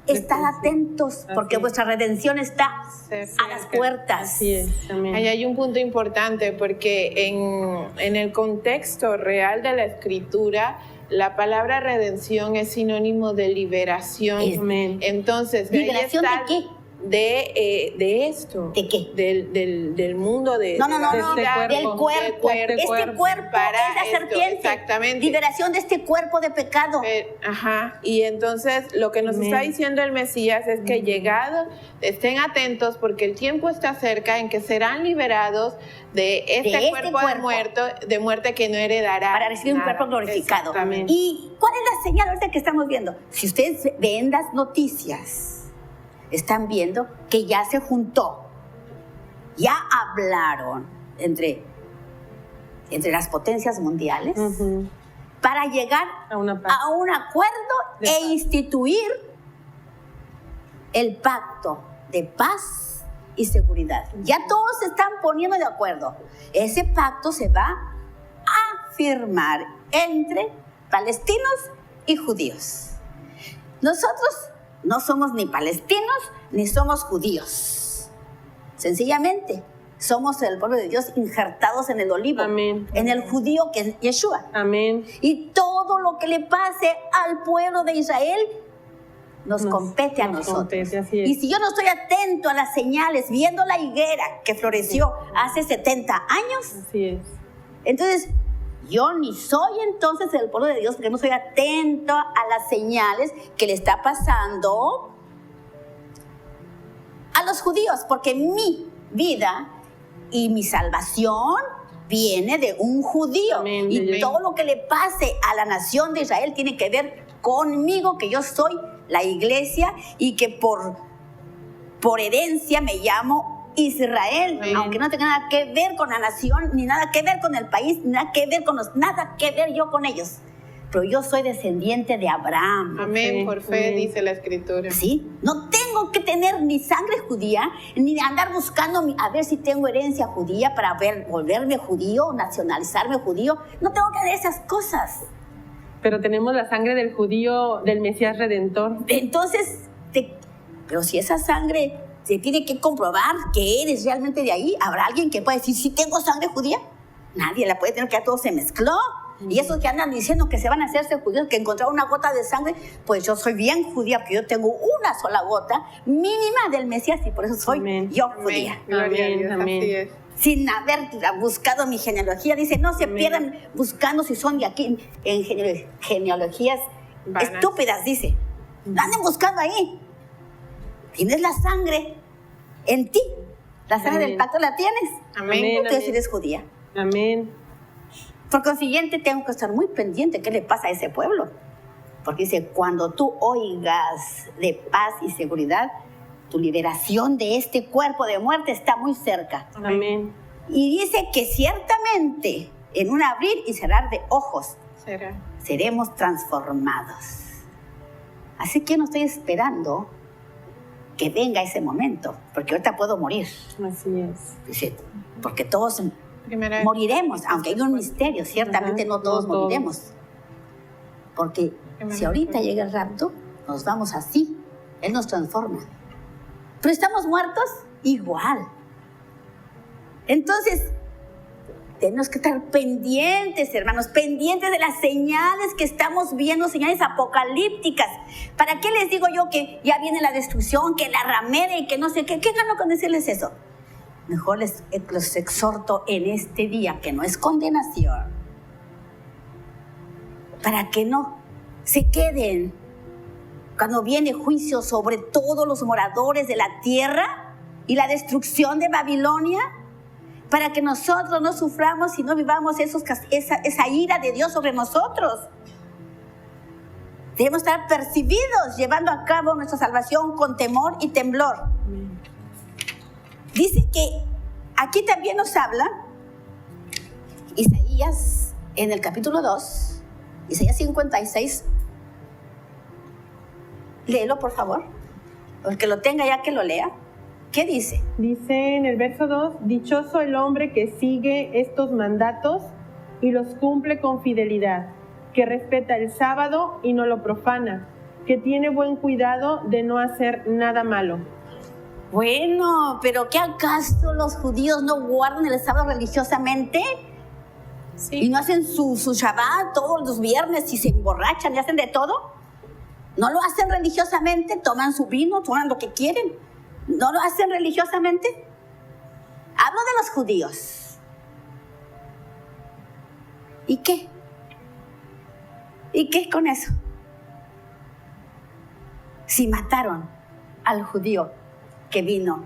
estad atentos, porque Así es. vuestra redención está Cerca. a las puertas. Así es, amén. Ahí hay un punto importante porque en el contexto real de la escritura, la palabra redención es sinónimo de liberación. Amén. Entonces, ¿Liberación ahí de está qué? De esto. ¿De qué? Del mundo de... No, no, no, de no, este cuerpo. del cuerpo. Del Este cuerpo. cuerpo Para es la esto, serpiente. exactamente. Liberación de este cuerpo de pecado. Ajá, y entonces lo que nos Amén. está diciendo el Mesías es que llegado, estén atentos porque el tiempo está cerca en que serán liberados de este cuerpo de muerte que no heredará Para recibir un nada. cuerpo glorificado. Exactamente. ¿Y cuál es la señal ahorita que estamos viendo? Si ustedes ven las noticias, están viendo que ya se juntó, ya hablaron entre las potencias mundiales Ujú. para llegar A una paz. a un acuerdo De e paz. instituir el pacto de paz y seguridad. Ya todos se están poniendo de acuerdo. Ese pacto se va a firmar entre palestinos y judíos. Nosotros no somos ni palestinos ni somos judíos. Sencillamente, somos el pueblo de Dios injertados en el olivo, Amén. en el judío que es Yeshua. Amén. Y todo lo que le pase al pueblo de Israel nos compete a nosotros. compete, así es. Y si yo no estoy atento a las señales, viendo la higuera que floreció hace 70 años, Así es. entonces yo ni soy entonces el pueblo de Dios porque no soy atento a las señales que le está pasando a los judíos, porque mi vida y mi salvación viene de un judío. Amén, Y amén. todo lo que le pase a la nación de Israel tiene que ver conmigo, que yo soy la iglesia y que por herencia me llamo Israel, Amén. aunque no tenga nada que ver con la nación, ni nada que ver con el país, ni nada que ver con nada que ver yo con ellos. Pero yo soy descendiente de Abraham. Amén, Sí, por fe, amén. dice la escritura. ¿Sí? No tengo que tener ni sangre judía, ni andar buscando a ver si tengo herencia judía para volverme judío, nacionalizarme judío. No tengo que hacer esas cosas. Pero tenemos la sangre del judío, del Mesías Redentor. Entonces, pero si esa sangre se tiene que comprobar que eres realmente de ahí, ¿habrá alguien que pueda decir si tengo sangre judía? Nadie la puede tener, que ya todo se mezcló. Y esos que andan diciendo que se van a hacerse judíos, que encontraron una gota de sangre, pues yo soy bien judía, porque yo tengo una sola gota mínima del Mesías y por eso soy Amén. yo Amén. judía. Gloria Amén, a Dios, amén. así es. Sin haber buscado mi genealogía. Dice, no se Amén. pierdan buscando si son de aquí en genealogías Vanas. estúpidas, dice. No anden buscando ahí. Tienes la sangre en ti. La sangre Amén. del pacto la tienes. Amén. Entonces amén. eres judía. Amén. Por consiguiente, tengo que estar muy pendiente qué le pasa a ese pueblo. Porque dice, cuando tú oigas de paz y seguridad, tu liberación de este cuerpo de muerte está muy cerca. Amén. Y dice que ciertamente, en un abrir y cerrar de ojos, Será. seremos transformados. Así que yo no estoy esperando que venga ese momento, porque ahorita puedo morir. Así es. Dice, porque todos Primera vez. moriremos, aunque hay un misterio, ciertamente Ajá, no todos no todos. moriremos. Porque Primera si ahorita vez. llega el rapto, nos vamos así, Él nos transforma. Pero estamos muertos igual. Entonces, tenemos que estar pendientes, hermanos, pendientes de las señales que estamos viendo, señales apocalípticas. ¿Para qué les digo yo que ya viene la destrucción, que la ramera y que no sé qué? ¿Qué gano con decirles eso? Mejor los exhorto en este día, que no es condenación, para que no se queden cuando viene juicio sobre todos los moradores de la tierra y la destrucción de Babilonia, para que nosotros no suframos y no vivamos esa ira de Dios sobre nosotros. Debemos estar percibidos, llevando a cabo nuestra salvación con temor y temblor. Dice que aquí también nos habla Isaías en el capítulo 2, Isaías 56. Léelo, por favor. El que lo tenga ya que lo lea. ¿Qué dice? Dice en el verso 2, dichoso el hombre que sigue estos mandatos y los cumple con fidelidad, que respeta el sábado y no lo profana, que tiene buen cuidado de no hacer nada malo. Bueno, pero ¿qué acaso los judíos no guardan el sábado religiosamente? Sí. ¿Y no hacen su Shabbat todos los viernes y se emborrachan y hacen de todo? ¿No lo hacen religiosamente? ¿Toman su vino? ¿Toman lo que quieren? ¿No lo hacen religiosamente? Hablo de los judíos. ¿Y qué? ¿Y qué con eso? Si mataron al judío que vino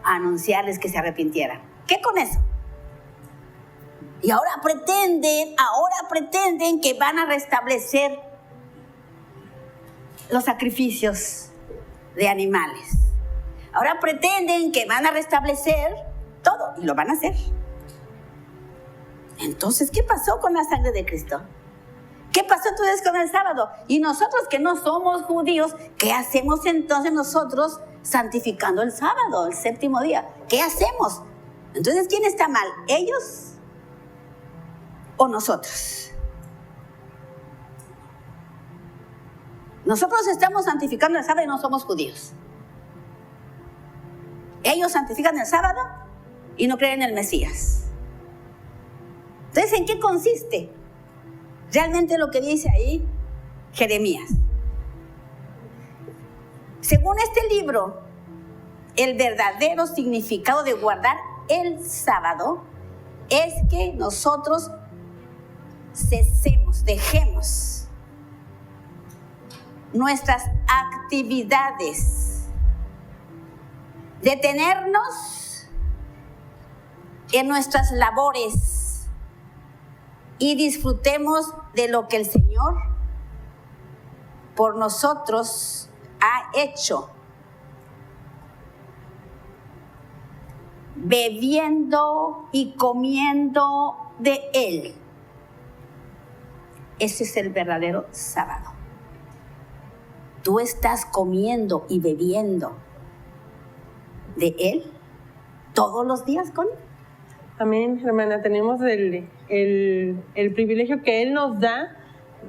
a anunciarles que se arrepintieran. ¿Qué con eso? Y ahora pretenden que van a restablecer los sacrificios de animales. Ahora pretenden que van a restablecer todo y lo van a hacer. Entonces, ¿qué pasó con la sangre de Cristo? ¿Qué pasó entonces con el sábado? Y nosotros que no somos judíos, ¿qué hacemos entonces nosotros santificando el sábado, el séptimo día? ¿Qué hacemos? Entonces, ¿quién está mal? ¿Ellos o nosotros? Nosotros estamos santificando el sábado y no somos judíos. Ellos santifican el sábado y no creen en el Mesías. Entonces, ¿en qué consiste realmente lo que dice ahí Jeremías? Según este libro, el verdadero significado de guardar el sábado es que nosotros dejemos nuestras actividades, detenernos en nuestras labores y disfrutemos de lo que el Señor por nosotros ha hecho, bebiendo y comiendo de Él. Ese es el verdadero sábado. ¿Tú estás comiendo y bebiendo de Él todos los días, Connie? Amén, hermana. Tenemos el privilegio que Él nos da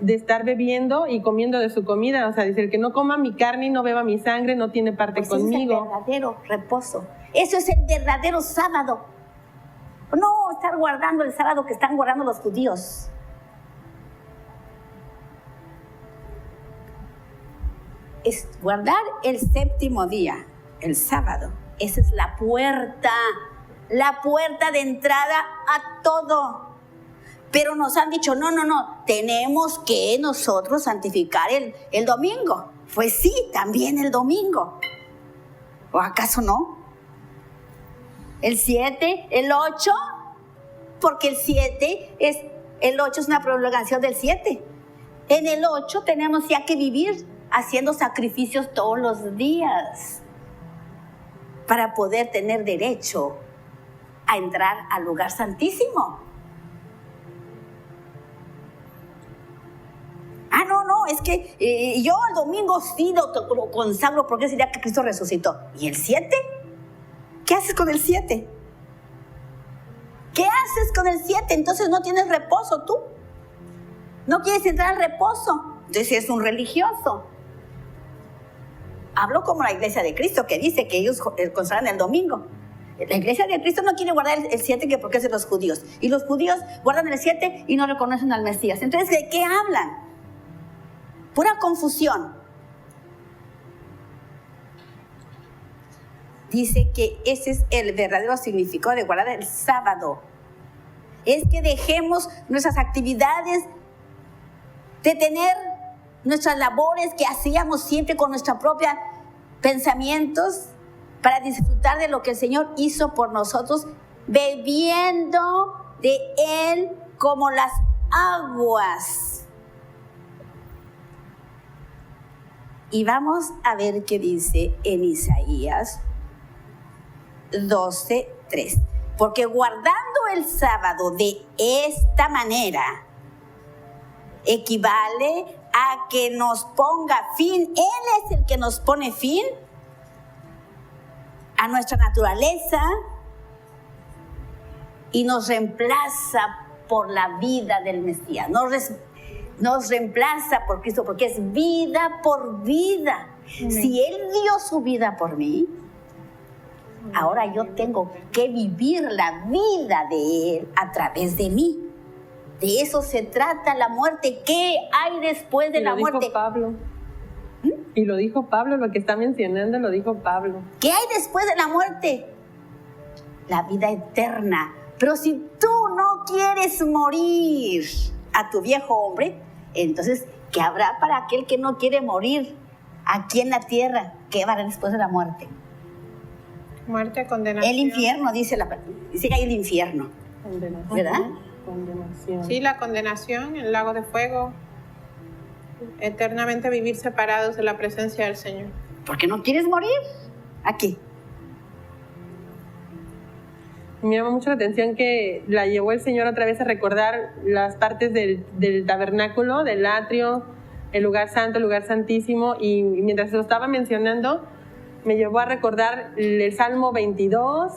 de estar bebiendo y comiendo de su comida. O sea, dice, el que no coma mi carne y no beba mi sangre no tiene parte Pues conmigo. es el verdadero reposo. Eso es el verdadero sábado. No estar guardando el sábado que están guardando los judíos. Es guardar el séptimo día, el sábado. Esa es la puerta de entrada a todo. Pero nos han dicho, no, tenemos que nosotros santificar el domingo. Pues sí, también el domingo. ¿O acaso no? El 7, el 8, porque el 8 es una prolongación del 7. En el 8 tenemos ya que vivir haciendo sacrificios todos los días para poder tener derecho a entrar al lugar santísimo. No, es que yo el domingo sí lo consagro porque ese día que Cristo resucitó. ¿Y el 7? ¿Qué haces con el 7? ¿Qué haces con el 7? Entonces no tienes reposo tú. No quieres entrar al reposo. Entonces es un religioso. Hablo como la iglesia de Cristo, que dice que ellos consagran el domingo. La iglesia de Cristo no quiere guardar el 7 que porque es de los judíos. Y los judíos guardan el 7 y no reconocen al Mesías. Entonces, ¿de qué hablan? Pura confusión. Dice que ese es el verdadero significado de guardar el sábado. Es que dejemos nuestras actividades, de tener nuestras labores que hacíamos siempre con nuestros propios pensamientos, para disfrutar de lo que el Señor hizo por nosotros, bebiendo de Él como las aguas. Y vamos a ver qué dice en Isaías 12:3. Porque guardando el sábado de esta manera, equivale a que nos ponga fin. Él es el que nos pone fin a nuestra naturaleza y nos reemplaza por la vida del Mesías. Nos reemplaza por Cristo, porque es vida por vida. Si Él dio su vida por mí, ahora yo tengo que vivir la vida de Él a través de mí. De eso se trata la muerte. ¿Qué hay después de la muerte? Pablo. Y lo dijo Pablo, lo que está mencionando lo dijo Pablo. ¿Qué hay después de la muerte? La vida eterna. Pero si tú no quieres morir a tu viejo hombre, entonces, ¿qué habrá para aquel que no quiere morir aquí en la tierra? ¿Qué va a haber después de la muerte? Muerte, condenación. El infierno, dice que hay el infierno. Condenación. ¿Verdad? Condenación. Sí, la condenación, el lago de fuego. Eternamente vivir separados de la presencia del Señor. ¿Por qué no quieres morir aquí? Me llama mucho la atención que la llevó el Señor otra vez a recordar las partes del tabernáculo, del atrio, el lugar santo, el lugar santísimo, y mientras lo estaba mencionando, me llevó a recordar el Salmo 22,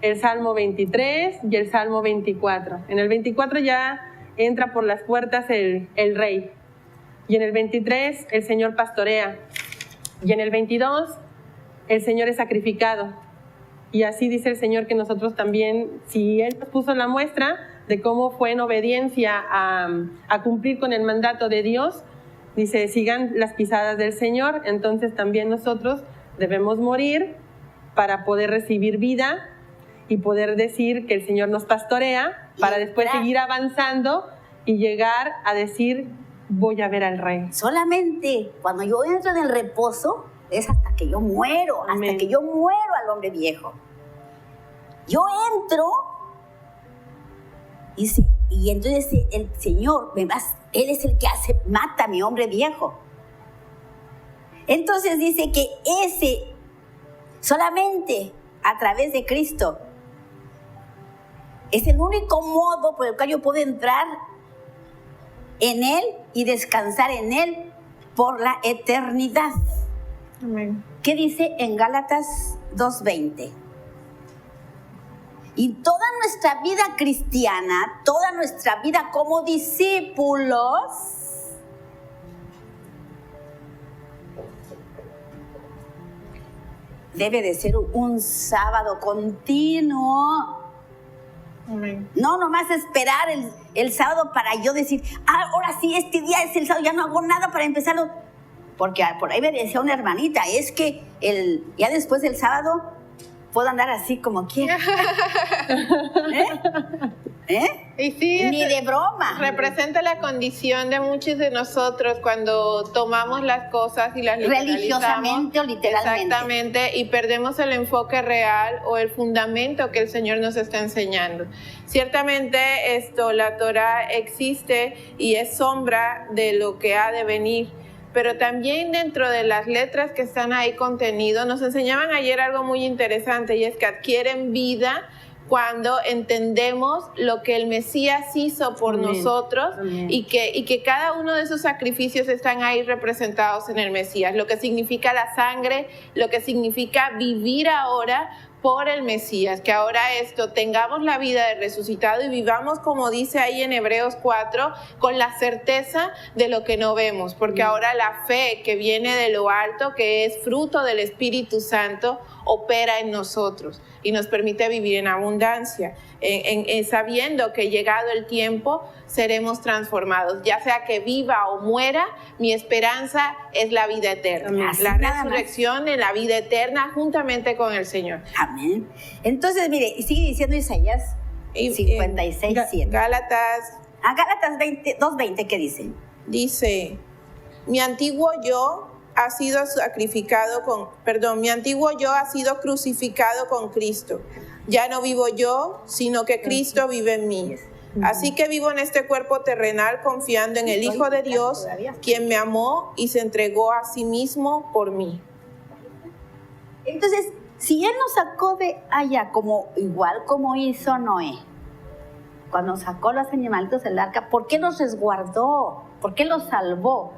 el Salmo 23 y el Salmo 24. En el 24 ya entra por las puertas el rey, y en el 23 el Señor pastorea, y en el 22 el Señor es sacrificado. Y así dice el Señor que nosotros también, si Él nos puso la muestra de cómo fue en obediencia a cumplir con el mandato de Dios, dice, sigan las pisadas del Señor, entonces también nosotros debemos morir para poder recibir vida y poder decir que el Señor nos pastorea para después seguir avanzando y llegar a decir, voy a ver al Rey. Solamente cuando yo entro en el reposo es hasta que yo muero, Amén. hasta que yo muero al hombre viejo. Yo entro y entonces el Señor, Él es el que mata a mi hombre viejo. Entonces dice que solamente a través de Cristo es el único modo por el cual yo puedo entrar en Él y descansar en Él por la eternidad. Amén. ¿Qué dice en Gálatas 2:20? Y toda nuestra vida cristiana, toda nuestra vida como discípulos, debe de ser un sábado continuo. Amén. No nomás esperar el sábado para yo decir, ahora sí, este día es el sábado, ya no hago nada para empezarlo. Porque por ahí me decía una hermanita, es que ya después del sábado puedo andar así como quiera. Y sí, Ni de broma. representa la condición de muchos de nosotros cuando tomamos las cosas y las Religiosamente o literalmente. Exactamente, y perdemos el enfoque real o el fundamento que el Señor nos está enseñando. Ciertamente la Torah existe y es sombra de lo que ha de venir, pero también dentro de las letras que están ahí contenido, nos enseñaban ayer algo muy interesante, y es que adquieren vida cuando entendemos lo que el Mesías hizo por Amén. nosotros. Amén. Y que cada uno de esos sacrificios están ahí representados en el Mesías, lo que significa la sangre, lo que significa vivir ahora por el Mesías, que ahora tengamos la vida del resucitado y vivamos, como dice ahí en Hebreos 4, con la certeza de lo que no vemos, porque ahora la fe que viene de lo alto, que es fruto del Espíritu Santo, opera en nosotros y nos permite vivir en abundancia, sabiendo que llegado el tiempo seremos transformados, ya sea que viva o muera, mi esperanza es la vida eterna, Así la nada resurrección en la vida eterna juntamente con el Señor. Amén. Entonces, mire, sigue diciendo Isaías 56, 7. Gálatas Gálatas 2:20, ¿qué dice? dice, mi antiguo yo ha sido crucificado con Cristo. Ya no vivo yo, sino que Cristo vive en mí. Así que vivo en este cuerpo terrenal confiando en el Hijo de Dios, quien me amó y se entregó a sí mismo por mí. Entonces, si Él nos sacó de allá, igual como hizo Noé, cuando sacó los animalitos del arca, ¿por qué los resguardó? ¿Por qué los salvó?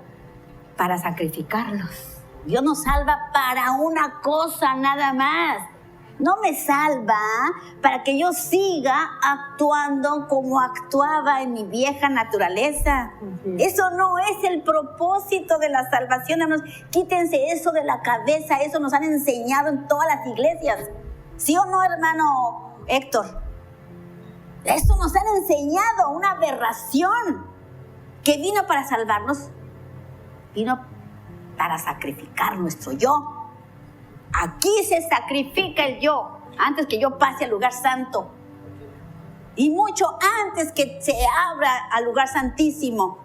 Para sacrificarlos. Dios nos salva para una cosa nada más. No me salva para que yo siga actuando como actuaba en mi vieja naturaleza. Eso no es el propósito de la salvación, hermanos. Quítense eso de la cabeza. Eso nos han enseñado en todas las iglesias. ¿Sí o no, hermano Héctor? Eso nos han enseñado, una aberración. Que vino para salvarnos, vino para sacrificar nuestro yo. Aquí se sacrifica el yo antes que yo pase al lugar santo. Y mucho antes que se abra al lugar santísimo.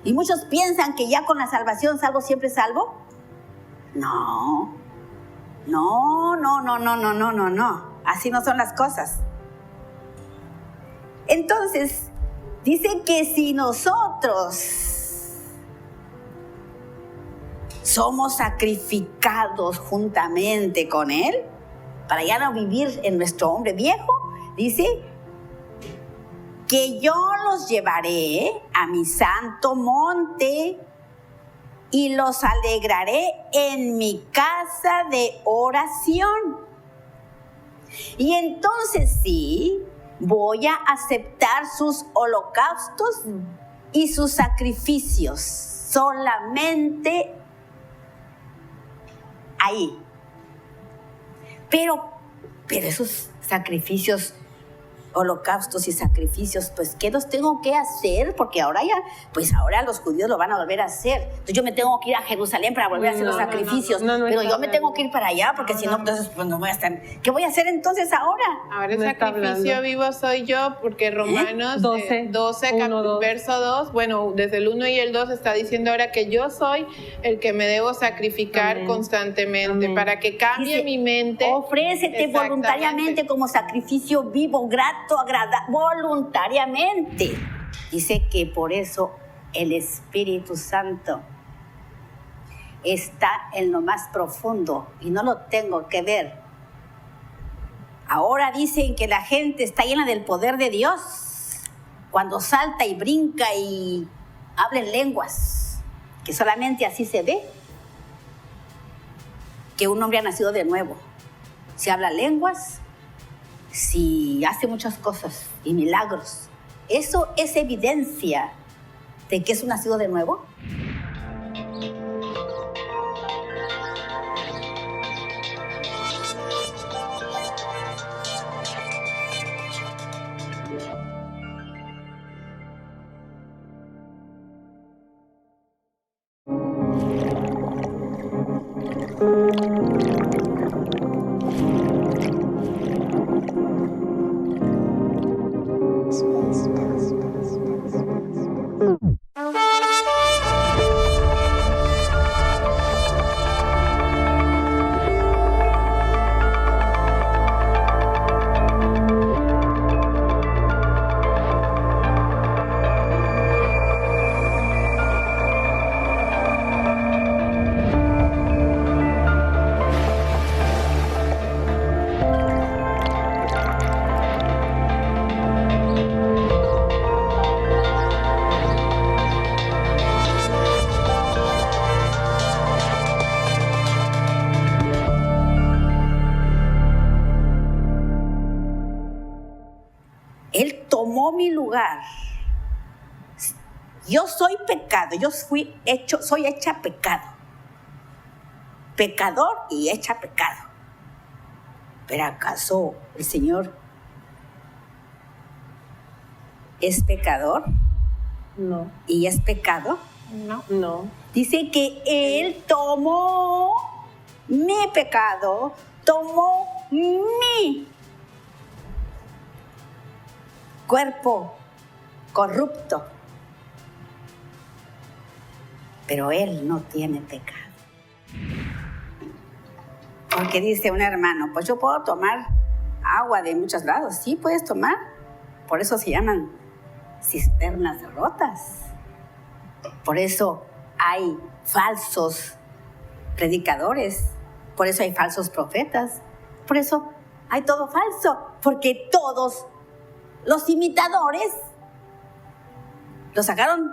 Y muchos piensan que ya con la salvación, salvo siempre salvo. No. Así no son las cosas. Entonces, dice que si nosotros somos sacrificados juntamente con Él, para ya no vivir en nuestro hombre viejo, dice que yo los llevaré a mi santo monte y los alegraré en mi casa de oración. Y entonces sí, voy a aceptar sus holocaustos y sus sacrificios solamente ahí. Pero esos sacrificios, holocaustos y sacrificios, pues ¿qué los tengo que hacer? Porque ahora los judíos lo van a volver a hacer. Entonces yo me tengo que ir a Jerusalén para volver a hacer los sacrificios. Pero yo me tengo que ir para allá porque si no, entonces pues no voy a estar. ¿Qué voy a hacer entonces ahora? Ahora el sacrificio vivo soy yo, porque Romanos 12 verso 2, bueno, desde el 1 y el 2 está diciendo ahora que yo soy el que me debo sacrificar constantemente. Amén. Para que cambie mi mente. Ofrécete voluntariamente como sacrificio vivo, grato, voluntariamente. Dice que por eso el Espíritu Santo está en lo más profundo y no lo tengo que ver. Ahora dicen que la gente está llena del poder de Dios cuando salta y brinca y habla en lenguas, que solamente así se ve que un hombre ha nacido de nuevo. Si habla lenguas, si hace muchas cosas y milagros, eso es evidencia de que es un nacido de nuevo. tomó mi lugar. Yo soy pecado, soy hecha pecado. Pecador y hecha pecado. ¿Pero acaso el Señor es pecador? No. ¿Y es pecado? No. Dice que Él tomó mi pecado, tomó mi cuerpo corrupto. Pero Él no tiene pecado. Porque dice un hermano, pues yo puedo tomar agua de muchos lados. Sí, puedes tomar. Por eso se llaman cisternas rotas. Por eso hay falsos predicadores. Por eso hay falsos profetas. Por eso hay todo falso. Porque todos los imitadores lo sacaron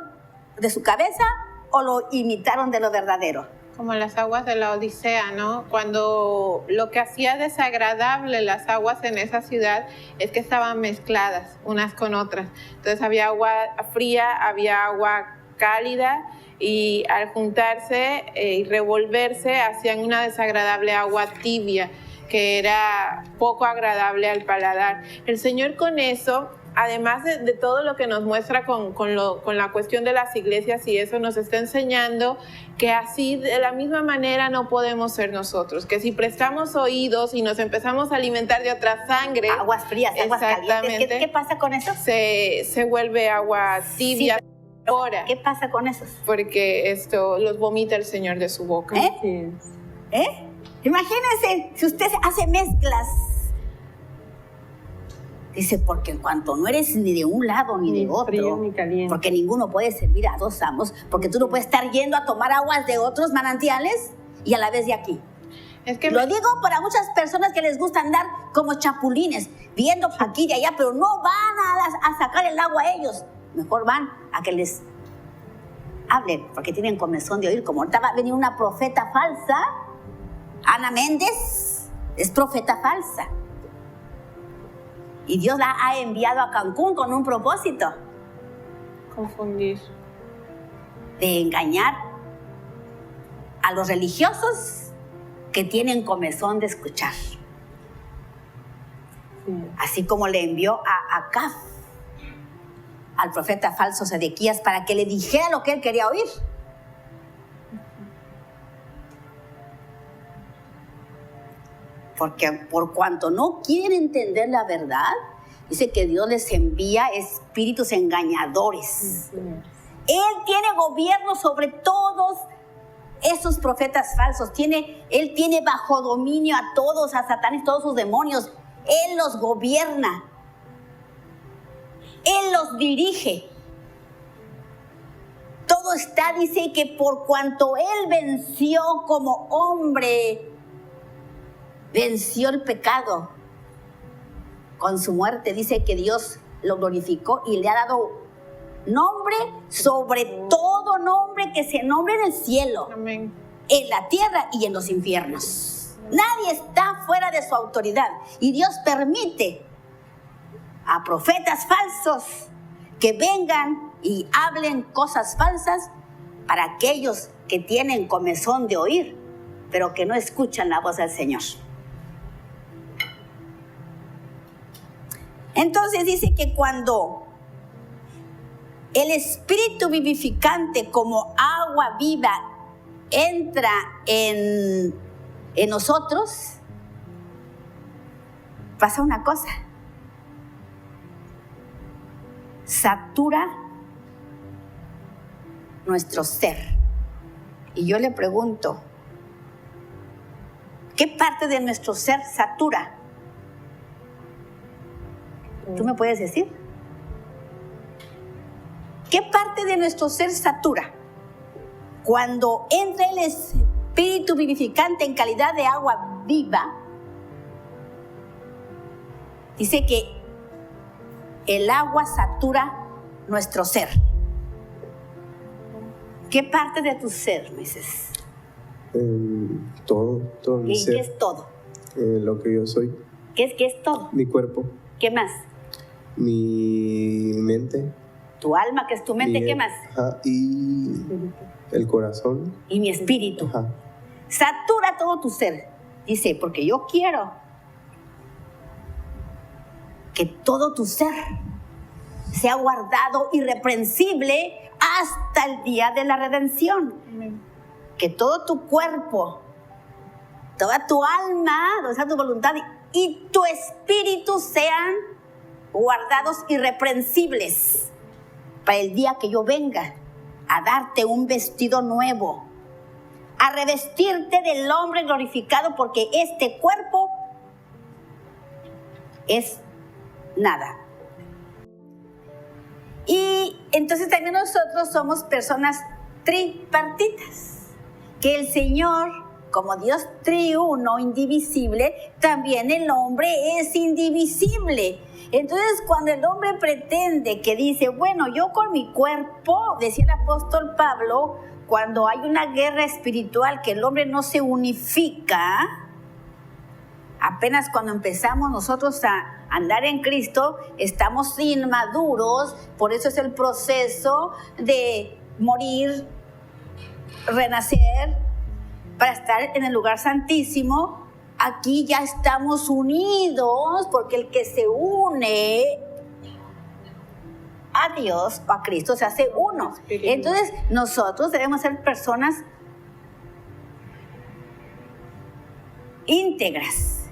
de su cabeza o lo imitaron de lo verdadero. Como las aguas de la Odisea, ¿no? Cuando lo que hacía desagradable las aguas en esa ciudad es que estaban mezcladas unas con otras. Entonces había agua fría, había agua cálida y al juntarse y revolverse hacían una desagradable agua tibia que era poco agradable al paladar. El Señor con eso, además de todo lo que nos muestra con la cuestión de las iglesias y eso, nos está enseñando que así de la misma manera no podemos ser nosotros, que si prestamos oídos y nos empezamos a alimentar de otra sangre, aguas frías, aguas calientes, ¿qué pasa con eso? Se vuelve agua tibia. Sí, ahora, ¿qué pasa con eso? Porque esto los vomita el Señor de su boca. Imagínense, si usted hace mezclas. Dice, porque en cuanto no eres ni de un lado ni de otro, frío, ni caliente. porque ninguno puede servir a dos amos, porque tú no puedes estar yendo a tomar aguas de otros manantiales y a la vez de aquí. Es que lo digo para muchas personas que les gusta andar como chapulines, viendo aquí y allá, pero no van a sacar el agua a ellos. Mejor van a que les hablen, porque tienen comezón de oír. Como ahorita va a venir una profeta falsa, Ana Méndez es profeta falsa. Y Dios la ha enviado a Cancún con un propósito. Confundir. De engañar a los religiosos que tienen comezón de escuchar. Sí. Así como le envió a Acab, al profeta falso Sedequías, para que le dijera lo que él quería oír. Porque por cuanto no quieren entender la verdad, dice que Dios les envía espíritus engañadores. Él tiene gobierno sobre todos esos profetas falsos. Él tiene bajo dominio a todos, a Satanás, todos sus demonios. Él los gobierna. Él los dirige. Todo está, dice que por cuanto Él venció como hombre, venció el pecado con su muerte. Dice que Dios lo glorificó y le ha dado nombre sobre todo nombre que se nombre en el cielo, Amén. En la tierra y en los infiernos. Nadie está fuera de su autoridad. Y Dios permite a profetas falsos que vengan y hablen cosas falsas para aquellos que tienen comezón de oír, pero que no escuchan la voz del Señor. Entonces dice que cuando el espíritu vivificante como agua viva entra en nosotros, pasa una cosa: satura nuestro ser. Y yo le pregunto, ¿qué parte de nuestro ser satura? ¿Tú me puedes decir? ¿Qué parte de nuestro ser satura? Cuando entra el espíritu vivificante en calidad de agua viva, dice que el agua satura nuestro ser. ¿Qué parte de tu ser, Moisés? Todo mi ser. ¿Qué es todo? Lo que yo soy. ¿Qué es todo? Mi cuerpo. ¿Qué más? mi mente. Tu alma, que es tu mente, ¿qué más? Ajá, y el corazón. Y mi espíritu. Ajá. Satura todo tu ser. Dice, porque yo quiero que todo tu ser sea guardado irreprensible hasta el día de la redención. Amén. Que todo tu cuerpo, toda tu alma, donde está tu voluntad y tu espíritu sean guardados irreprensibles para el día que yo venga a darte un vestido nuevo, a revestirte del hombre glorificado, porque este cuerpo es nada. Y entonces también nosotros somos personas tripartitas, que el Señor, como Dios triuno, indivisible, también el hombre es indivisible. Entonces, cuando el hombre pretende, que dice, bueno, yo con mi cuerpo, decía el apóstol Pablo, cuando hay una guerra espiritual, que el hombre no se unifica, apenas cuando empezamos nosotros a andar en Cristo, estamos inmaduros, por eso es el proceso de morir, renacer, para estar en el lugar santísimo. Aquí ya estamos unidos, porque el que se une a Dios o a Cristo se hace uno. Entonces nosotros debemos ser personas íntegras.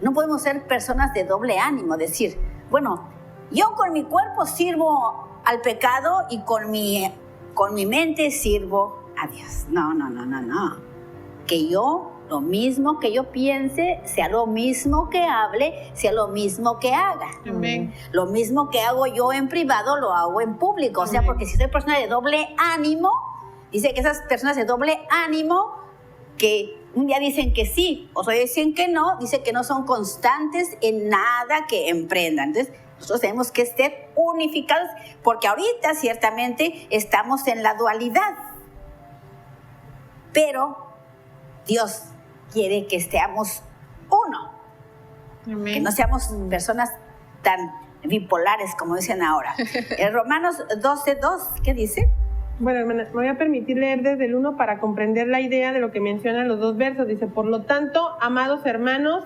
No podemos ser personas de doble ánimo, decir, bueno, yo con mi cuerpo sirvo al pecado y con mi mente sirvo a Dios. No. Que yo, lo mismo que yo piense, sea lo mismo que hable, sea lo mismo que haga. Amén. Lo mismo que hago yo en privado, lo hago en público. O sea, porque si soy persona de doble ánimo, dice que esas personas de doble ánimo, que un día dicen que sí, otro día dicen que no, dice que no son constantes en nada que emprendan. Entonces, nosotros tenemos que estar unificados, porque ahorita ciertamente estamos en la dualidad. Pero Dios quiere que estemos uno. Amén. Que no seamos personas tan bipolares como dicen ahora. En Romanos 12:2, ¿qué dice? Bueno, hermana, me voy a permitir leer desde el 1 para comprender la idea de lo que mencionan los dos versos. Dice, por lo tanto, amados hermanos,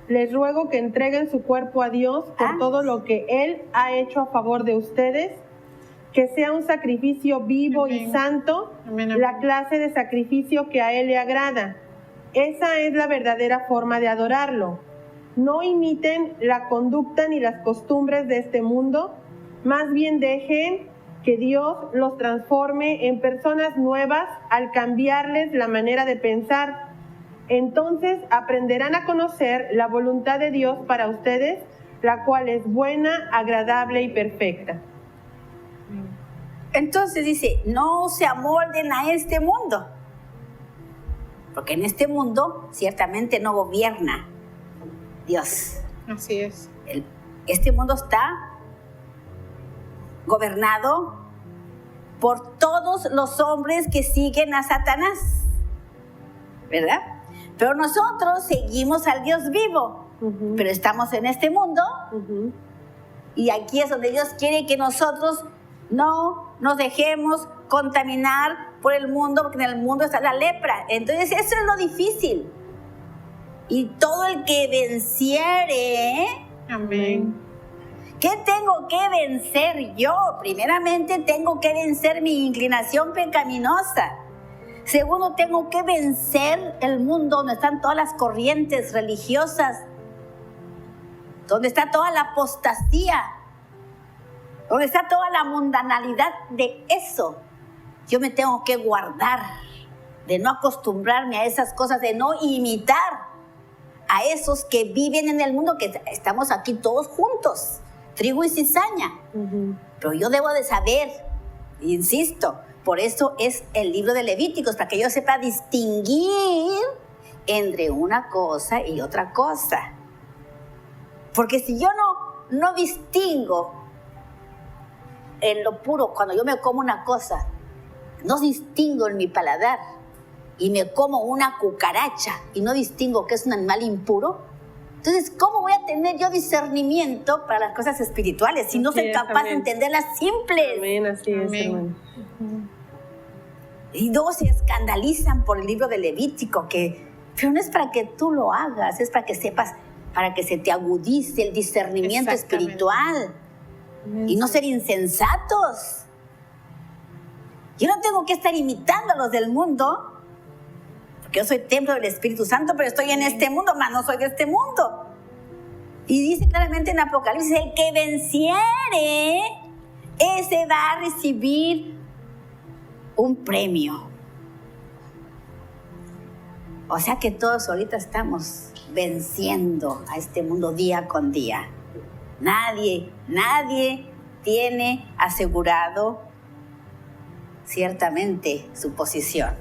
les ruego que entreguen su cuerpo a Dios por todo lo que Él ha hecho a favor de ustedes, que sea un sacrificio vivo Amén. y santo, Amén. la clase de sacrificio que a Él le agrada. Esa es la verdadera forma de adorarlo. No imiten la conducta ni las costumbres de este mundo, más bien dejen que Dios los transforme en personas nuevas al cambiarles la manera de pensar. Entonces aprenderán a conocer la voluntad de Dios para ustedes, la cual es buena, agradable y perfecta. Entonces dice, no se amolden a este mundo, porque en este mundo ciertamente no gobierna Dios. Así es. Este mundo está gobernado por todos los hombres que siguen a Satanás, ¿verdad? Pero nosotros seguimos al Dios vivo, pero estamos en este mundo, y aquí es donde Dios quiere que nosotros no nos dejemos contaminar por el mundo, porque en el mundo está la lepra. Entonces eso es lo difícil. Y todo el que venciere, Amén. ¿qué tengo que vencer yo? Primeramente tengo que vencer mi inclinación pecaminosa. Segundo, tengo que vencer el mundo donde están todas las corrientes religiosas, donde está toda la apostasía, donde está toda la mundanalidad de eso. Yo me tengo que guardar de no acostumbrarme a esas cosas, de no imitar a esos que viven en el mundo, que estamos aquí todos juntos, trigo y cizaña. Pero yo debo de saber, insisto, por eso es el libro de Levíticos, para que yo sepa distinguir entre una cosa y otra cosa. Porque si yo no distingo en lo puro, cuando yo me como una cosa, no distingo en mi paladar, y me como una cucaracha y no distingo que es un animal impuro, Entonces, ¿cómo voy a tener yo discernimiento para las cosas espirituales si no soy capaz de entender las simples? Amén, así es, Amén. hermano. Y luego se escandalizan por el libro de Levítico, pero no es para que tú lo hagas, es para que sepas, para que se te agudice el discernimiento Exactamente. espiritual y no ser insensatos. Yo no tengo que estar imitando a los del mundo, porque yo soy templo del Espíritu Santo, pero estoy en este mundo, mas no soy de este mundo. Y dice claramente en Apocalipsis, el que venciere, ese va a recibir un premio. O sea que todos ahorita estamos venciendo a este mundo día con día. Nadie tiene asegurado ciertamente su posición.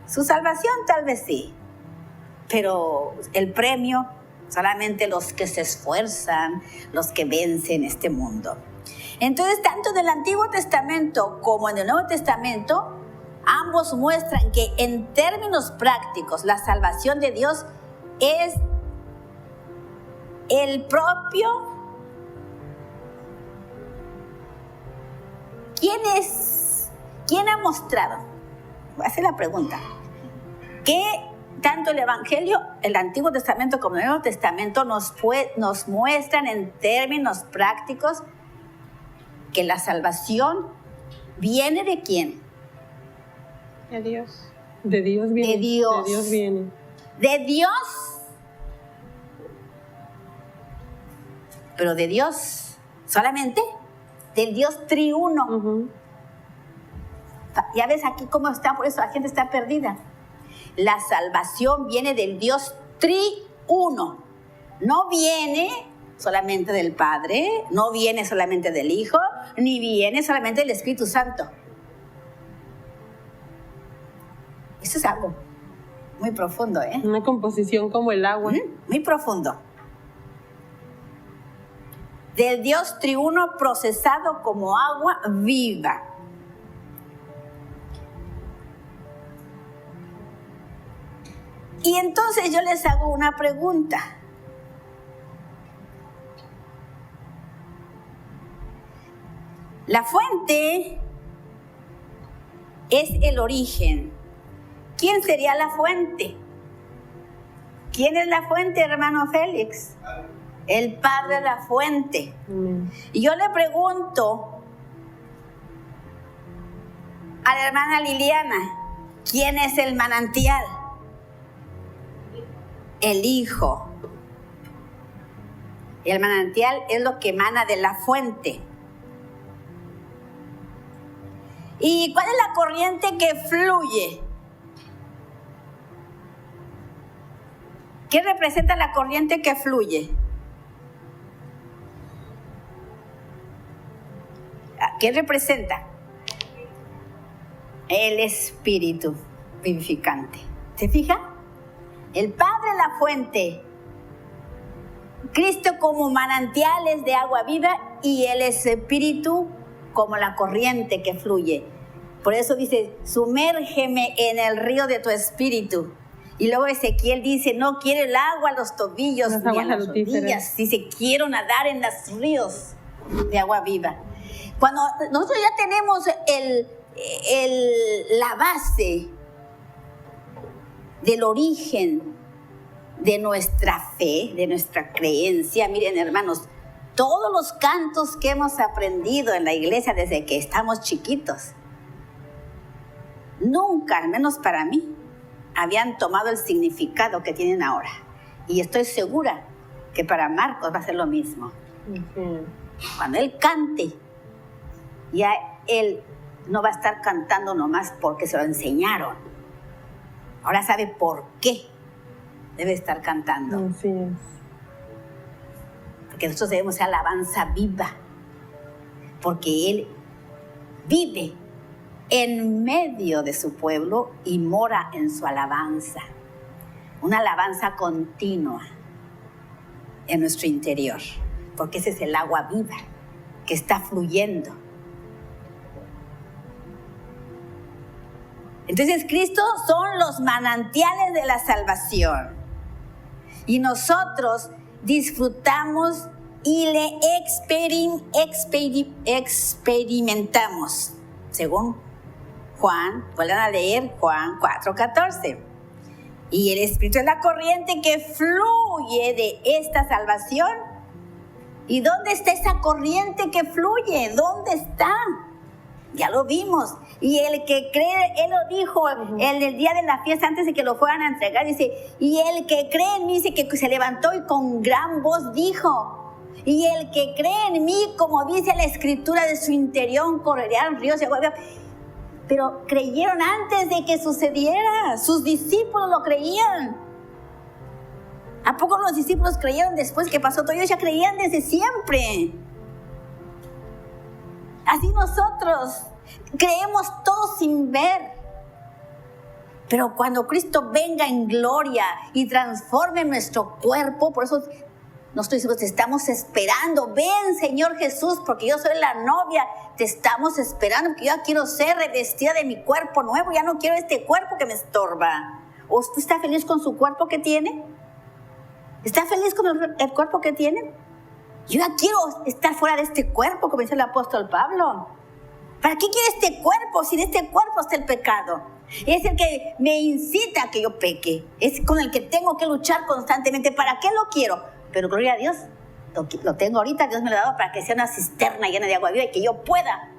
Su salvación tal vez sí, pero el premio solamente los que se esfuerzan, los que vencen este mundo. Entonces, tanto en el Antiguo Testamento como en el Nuevo Testamento, ambos muestran que en términos prácticos la salvación de Dios es el propio. ¿Quién ha mostrado? Voy a hacer la pregunta. Que tanto el Evangelio, el Antiguo Testamento como el Nuevo Testamento nos muestran en términos prácticos que la salvación viene ¿de quién? De Dios. De Dios viene. De Dios. De Dios viene. De Dios. Pero de Dios solamente, del Dios triuno. Ujú. Ya ves aquí cómo está, por eso la gente está perdida. La salvación viene del Dios triuno. No viene solamente del Padre, no viene solamente del Hijo, ni viene solamente del Espíritu Santo. Eso es algo muy profundo, ¿eh? Una composición como el agua. Muy profundo. Del Dios triuno procesado como agua viva. Y entonces yo les hago una pregunta. La fuente es el origen. ¿Quién sería la fuente? ¿Quién es la fuente, hermano Félix? El Padre de la fuente. Amén. Y yo le pregunto a la hermana Liliana, ¿quién es el manantial? El Hijo. El manantial es lo que emana de la fuente. ¿Y cuál es la corriente que fluye? ¿Qué representa la corriente que fluye? ¿Qué representa? El Espíritu vivificante. ¿Se fija? El Padre, la fuente. Cristo como manantiales de agua viva y el Espíritu como la corriente que fluye. Por eso dice, sumérgeme en el río de tu Espíritu. Y luego Ezequiel dice, no quiero el agua a los tobillos Las ni a aguas las salutíferas. rodillas. Dice, quiero nadar en los ríos de agua viva. Cuando nosotros ya tenemos la base del origen de nuestra fe, de nuestra creencia, miren hermanos, todos los cantos que hemos aprendido en la iglesia desde que estamos chiquitos, nunca, al menos para mí, habían tomado el significado que tienen ahora. Y estoy segura que para Marcos va a ser lo mismo. Ujú. Cuando él cante, ya él no va a estar cantando nomás porque se lo enseñaron. Ahora sabe por qué debe estar cantando. Así es. Porque nosotros debemos ser alabanza viva. Porque él vive en medio de su pueblo y mora en su alabanza. Una alabanza continua en nuestro interior. Porque ese es el agua viva que está fluyendo. Entonces Cristo son los manantiales de la salvación. Y nosotros disfrutamos y le experimentamos, según Juan, vuelvan a leer Juan 4:14. Y el Espíritu es la corriente que fluye de esta salvación. ¿Y dónde está esa corriente que fluye? ¿Dónde está? Ya lo vimos. Y el que cree, él lo dijo en el día de la fiesta antes de que lo fueran a entregar, dice, y el que cree en mí, dice que se levantó y con gran voz dijo, y el que cree en mí, como dice la escritura, de su interior correrían ríos de agua. Pero creyeron antes de que sucediera. Sus discípulos lo creían. ¿A poco los discípulos creyeron después que pasó todo? Ellos ya creían desde siempre. Así nosotros creemos todo sin ver. Pero cuando Cristo venga en gloria y transforme nuestro cuerpo, por eso nosotros decimos, te estamos esperando. Ven, Señor Jesús, porque yo soy la novia. Te estamos esperando, porque yo quiero ser revestida de mi cuerpo nuevo. Ya no quiero este cuerpo que me estorba. ¿Usted está feliz con su cuerpo que tiene? ¿Está feliz con el cuerpo que tiene? Yo ya quiero estar fuera de este cuerpo, como dice el apóstol Pablo. ¿Para qué quiere este cuerpo si en este cuerpo está el pecado? Es el que me incita a que yo peque. Es con el que tengo que luchar constantemente. ¿Para qué lo quiero? Pero gloria a Dios, lo tengo ahorita, Dios me lo ha dado para que sea una cisterna llena de agua viva y que yo pueda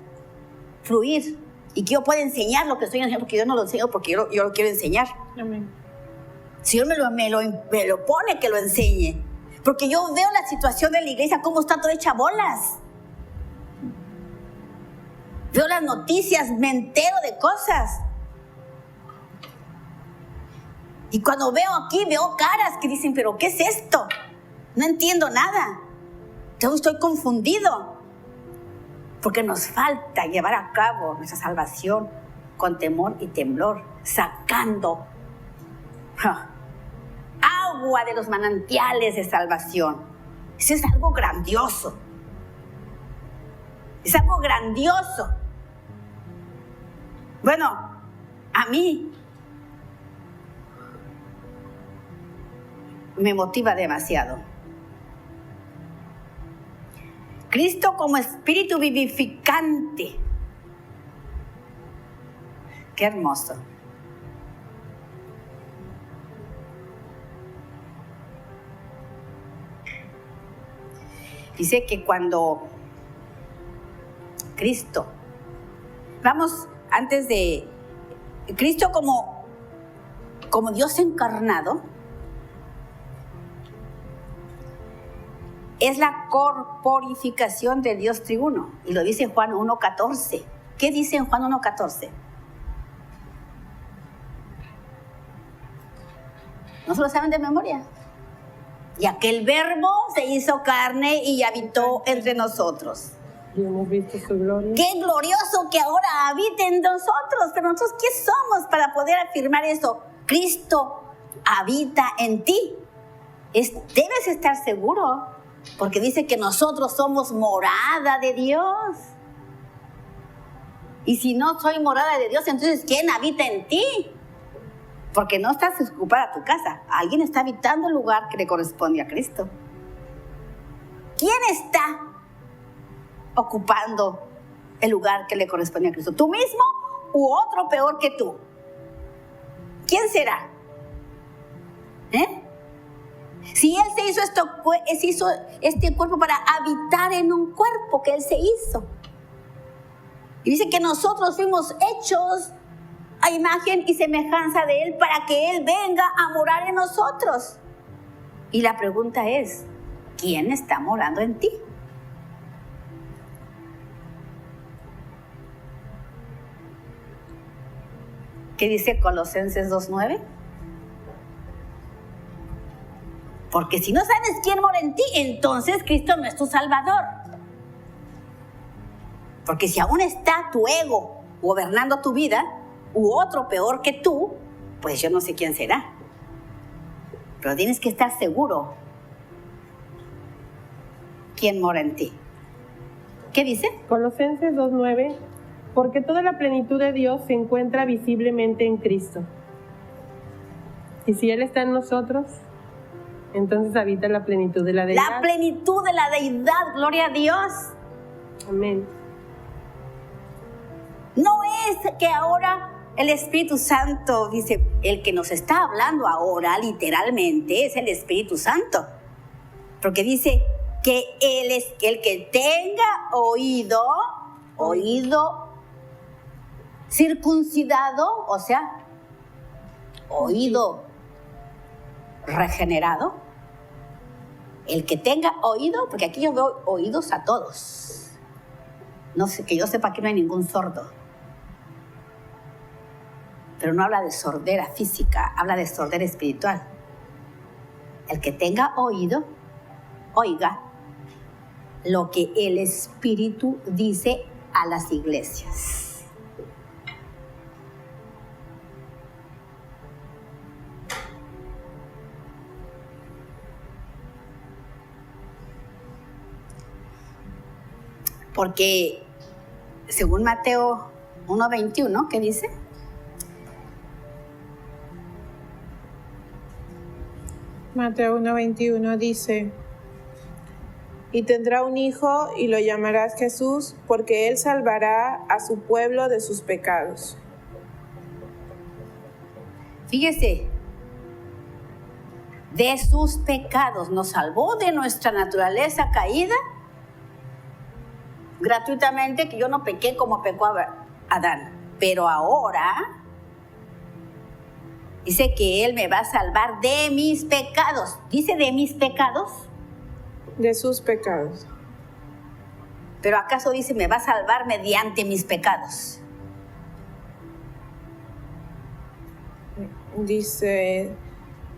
fluir y que yo pueda enseñar lo que estoy enseñando, porque yo no lo enseño porque yo lo quiero enseñar. Amén. Si Dios me lo pone, que lo enseñe. Porque yo veo la situación de la iglesia, cómo está toda hecha bolas. Veo las noticias, me entero de cosas. Y cuando veo aquí, veo caras que dicen, ¿pero qué es esto? No entiendo nada. Yo estoy confundido. Porque nos falta llevar a cabo nuestra salvación con temor y temblor, sacando agua de los manantiales de salvación. Eso es algo grandioso. Es algo grandioso. Bueno, a mí me motiva demasiado. Cristo como espíritu vivificante. Qué hermoso. Dice que cuando Cristo, vamos, antes de Cristo como Dios encarnado, es la corporificación del Dios triuno. Y lo dice en Juan 1:14. ¿Qué dice en Juan 1:14? ¿No se lo saben de memoria? Y aquel verbo se hizo carne y habitó entre nosotros. Y hemos visto su gloria. ¡Qué glorioso que ahora habite en nosotros! Pero nosotros, ¿qué somos para poder afirmar eso? Cristo habita en ti. Debes estar seguro, porque dice que nosotros somos morada de Dios. Y si no soy morada de Dios, entonces ¿quién habita en ti? Porque no estás ocupada tu casa. Alguien está habitando el lugar que le corresponde a Cristo. ¿Quién está ocupando el lugar que le corresponde a Cristo? ¿Tú mismo u otro peor que tú? ¿Quién será? Si Él se hizo este cuerpo para habitar en un cuerpo que Él se hizo. Y dice que nosotros fuimos hechos a imagen y semejanza de Él para que Él venga a morar en nosotros. Y la pregunta es, ¿quién está morando en ti? ¿Qué dice Colosenses 2:9? Porque si no sabes quién mora en ti, entonces Cristo no es tu Salvador. Porque si aún está tu ego gobernando tu vida, u otro peor que tú, pues yo no sé quién será. Pero tienes que estar seguro quién mora en ti. ¿Qué dice? Colosenses 2:9, porque toda la plenitud de Dios se encuentra visiblemente en Cristo. Y si Él está en nosotros, Entonces habita la plenitud de la deidad. La plenitud de la deidad, gloria a Dios. Amén. No es que ahora el Espíritu Santo, dice, el que nos está hablando ahora literalmente es el Espíritu Santo. Porque dice que Él es el que tenga oído circuncidado, o sea, oído regenerado. El que tenga oído, porque aquí yo veo oídos a todos. No sé, que yo sepa que no hay ningún sordo. Pero no habla de sordera física, habla de sordera espiritual. El que tenga oído, oiga lo que el Espíritu dice a las iglesias. Porque según Mateo 1:21, ¿qué dice? Mateo 1:21 dice: y tendrá un hijo y lo llamarás Jesús, porque él salvará a su pueblo de sus pecados. Fíjese, de sus pecados nos salvó de nuestra naturaleza caída gratuitamente, que yo no pequé como pecó Adán, pero ahora dice que Él me va a salvar de mis pecados. ¿Dice de mis pecados? De sus pecados. ¿Pero acaso dice me va a salvar mediante mis pecados? Dice,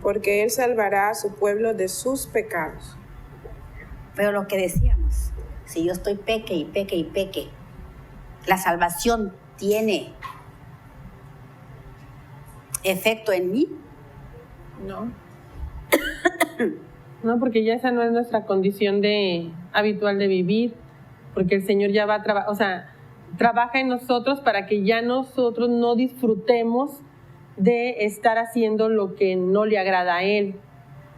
porque Él salvará a su pueblo de sus pecados. Pero lo que decíamos, si yo estoy peque y peque y peque, ¿la salvación tiene efecto en mí? No. No, porque ya esa no es nuestra condición habitual de vivir, porque el Señor ya va a trabajar, o sea, trabaja en nosotros para que ya nosotros no disfrutemos de estar haciendo lo que no le agrada a Él.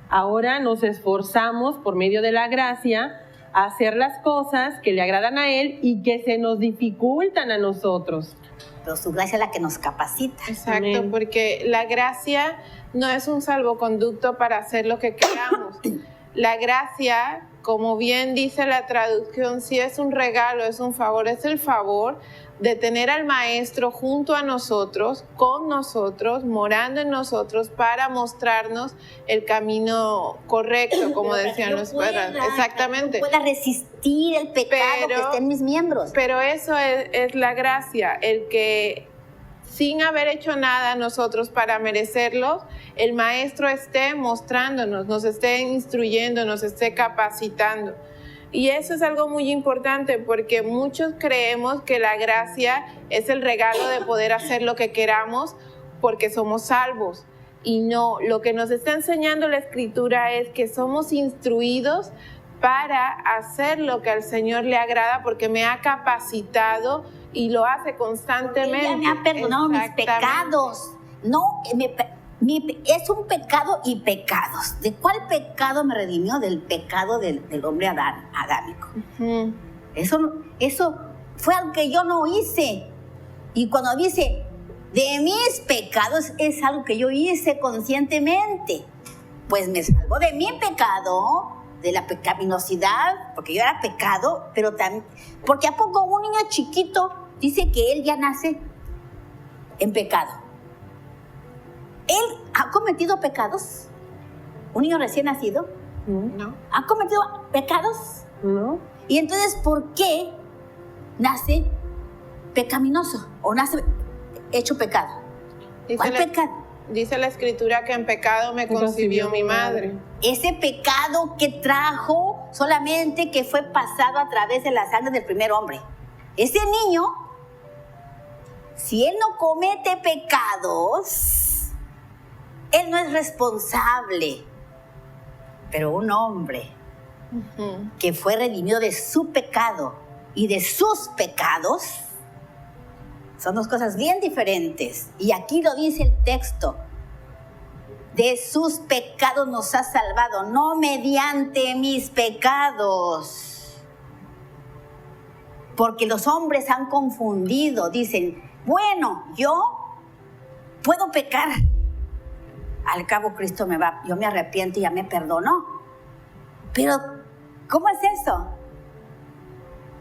Ahora nos esforzamos por medio de la gracia a hacer las cosas que le agradan a Él y que se nos dificultan a nosotros. Pero su gracia es la que nos capacita. Exacto, Amén. porque la gracia no es un salvoconducto para hacer lo que queramos. La gracia, como bien dice la traducción, sí es un regalo, es un favor, es el favor de tener al Maestro junto a nosotros, con nosotros, morando en nosotros para mostrarnos el camino correcto, como decían los padres. Exactamente. Que no pueda resistir el pecado que está en mis miembros. Pero eso es la gracia, el que sin haber hecho nada nosotros para merecerlo, el Maestro esté mostrándonos, nos esté instruyendo, nos esté capacitando. Y eso es algo muy importante porque muchos creemos que la gracia es el regalo de poder hacer lo que queramos porque somos salvos. Y no, lo que nos está enseñando la Escritura es que somos instruidos para hacer lo que al Señor le agrada porque me ha capacitado y lo hace constantemente. Ella me ha perdonado mis pecados. No, es un pecado y pecados. ¿De cuál pecado me redimió? Del pecado del hombre adámico. Uh-huh. Eso fue algo que yo no hice. Y cuando dice de mis pecados, es algo que yo hice conscientemente. Pues me salvó de mi pecado, de la pecaminosidad, porque yo era pecado, pero también, porque a poco un niño chiquito dice que él ya nace en pecado. ¿Él ha cometido pecados? ¿Un niño recién nacido? No. ¿Ha cometido pecados? ¿No? Y entonces, ¿por qué nace pecaminoso o nace hecho pecado? ¿Cuál pecado? Dice la Escritura que en pecado me concibió mi madre. Ese pecado que trajo solamente que fue pasado a través de la sangre del primer hombre. Ese niño, si él no comete pecados, él no es responsable. Pero un hombre que fue redimido de su pecado y de sus pecados, son dos cosas bien diferentes. Y aquí lo dice el texto. de sus pecados nos ha salvado, no mediante mis pecados. Porque los hombres han confundido, dicen, bueno, yo puedo pecar. Al cabo Cristo yo me arrepiento y ya me perdonó. Pero, ¿cómo es eso?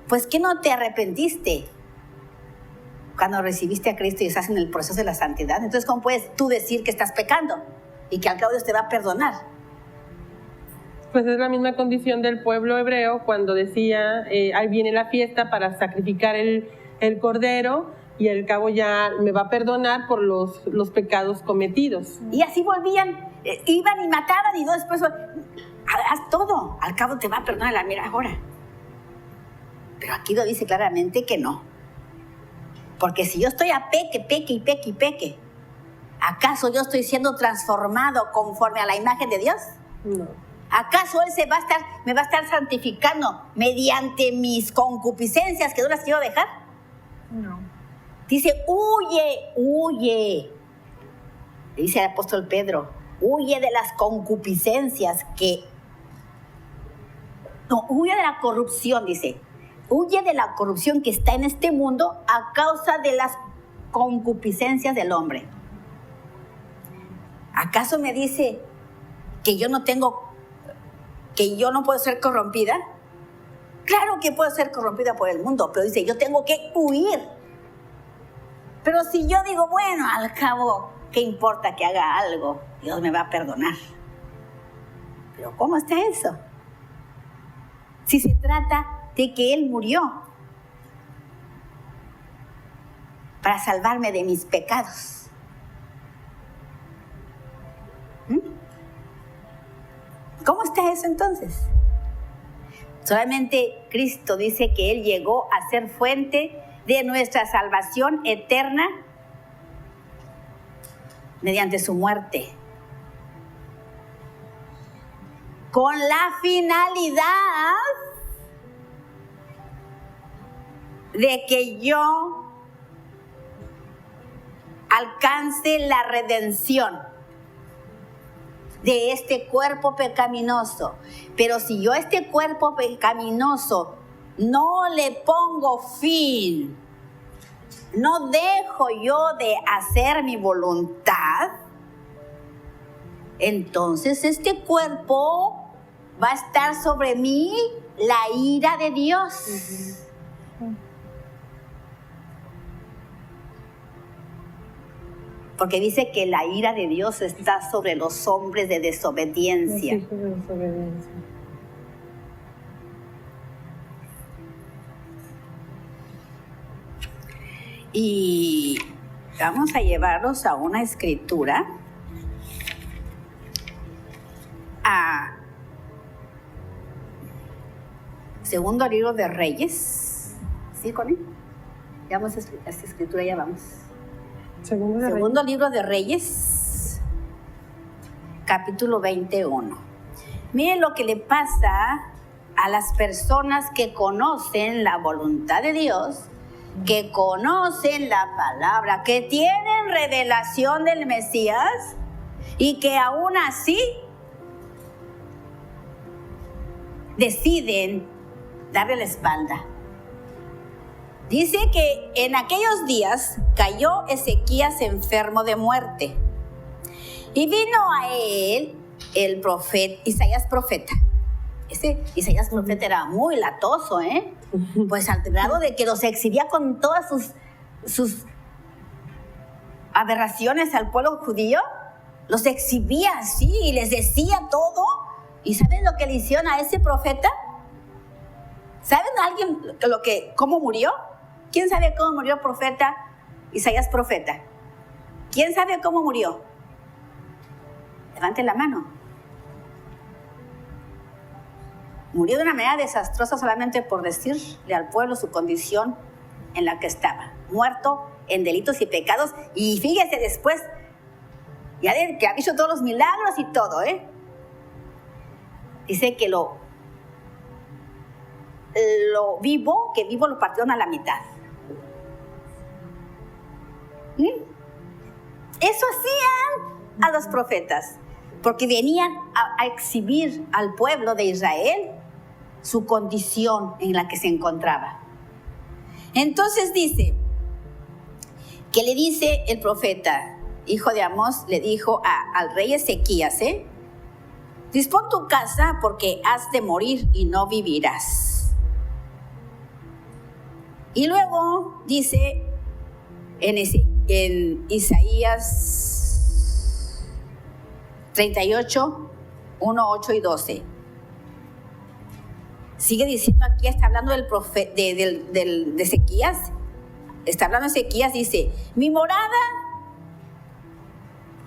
Pues que no te arrepentiste cuando recibiste a Cristo y estás en el proceso de la santidad. Entonces, ¿cómo puedes tú decir que estás pecando y que al cabo Dios te va a perdonar? Pues es la misma condición del pueblo hebreo cuando decía, ahí viene la fiesta para sacrificar el cordero y al cabo ya me va a perdonar por los pecados cometidos. Y así volvían, iban y mataban y después, haz todo, al cabo te va a perdonar a la mera hora. Pero aquí lo dice claramente que no. Porque si yo estoy a peque, ¿acaso yo estoy siendo transformado conforme a la imagen de Dios? No. ¿Acaso Él me va a estar santificando mediante mis concupiscencias que no las quiero dejar? No. Dice, huye. Le dice el apóstol Pedro, huye de las concupiscencias huye de la corrupción, dice. Huye de la corrupción que está en este mundo a causa de las concupiscencias del hombre. ¿Acaso me dice que yo no puedo ser corrompida? Claro que puedo ser corrompida por el mundo, pero dice, yo tengo que huir. Pero si yo digo, bueno, al cabo, ¿qué importa que haga algo? Dios me va a perdonar. Pero ¿cómo está eso? Si se trata de que Él murió para salvarme de mis pecados. ¿Cómo está eso entonces? Solamente Cristo dice que Él llegó a ser fuente de nuestra salvación eterna mediante su muerte, con la finalidad de que yo alcance la redención de este cuerpo pecaminoso. Pero si yo a este cuerpo pecaminoso no le pongo fin, no dejo yo de hacer mi voluntad, entonces este cuerpo va a estar sobre mí la ira de Dios. Porque dice que la ira de Dios está sobre los hombres de desobediencia. Los hijos de desobediencia. Y vamos a llevarlos a una escritura, a Segundo Libro de Reyes. ¿Sí, Connie? Ya vamos a esta escritura, ya vamos. Segundo Libro de Reyes, capítulo 21. Miren lo que le pasa a las personas que conocen la voluntad de Dios, que conocen la palabra, que tienen revelación del Mesías y que aún así deciden darle la espalda. Dice que en aquellos días cayó Ezequías enfermo de muerte y vino a él el profeta, Isaías profeta. Ese Isaías profeta era muy latoso, pues al grado de que los exhibía con todas sus aberraciones al pueblo judío. Los exhibía así y les decía todo. ¿Y saben lo que le hicieron a ese profeta? ¿Saben cómo murió? ¿Quién sabe cómo murió el profeta Isaías profeta? ¿Quién sabe cómo murió? Levanten la mano. Murió de una manera desastrosa solamente por decirle al pueblo su condición en la que estaba. Muerto en delitos y pecados. Y fíjese después, ya que ha hecho todos los milagros y todo, Dice que lo vivo lo partieron a la mitad. Eso hacían a los profetas. porque venían a exhibir al pueblo de Israel su condición en la que se encontraba. Entonces dice, que le dice el profeta, hijo de Amós, le dijo al rey Ezequías, dispón tu casa porque has de morir y no vivirás. Y luego dice en Isaías 38, 1, 8 y 12. Sigue diciendo aquí, está hablando del profeta, de Ezequías. Está hablando Ezequías, dice, mi morada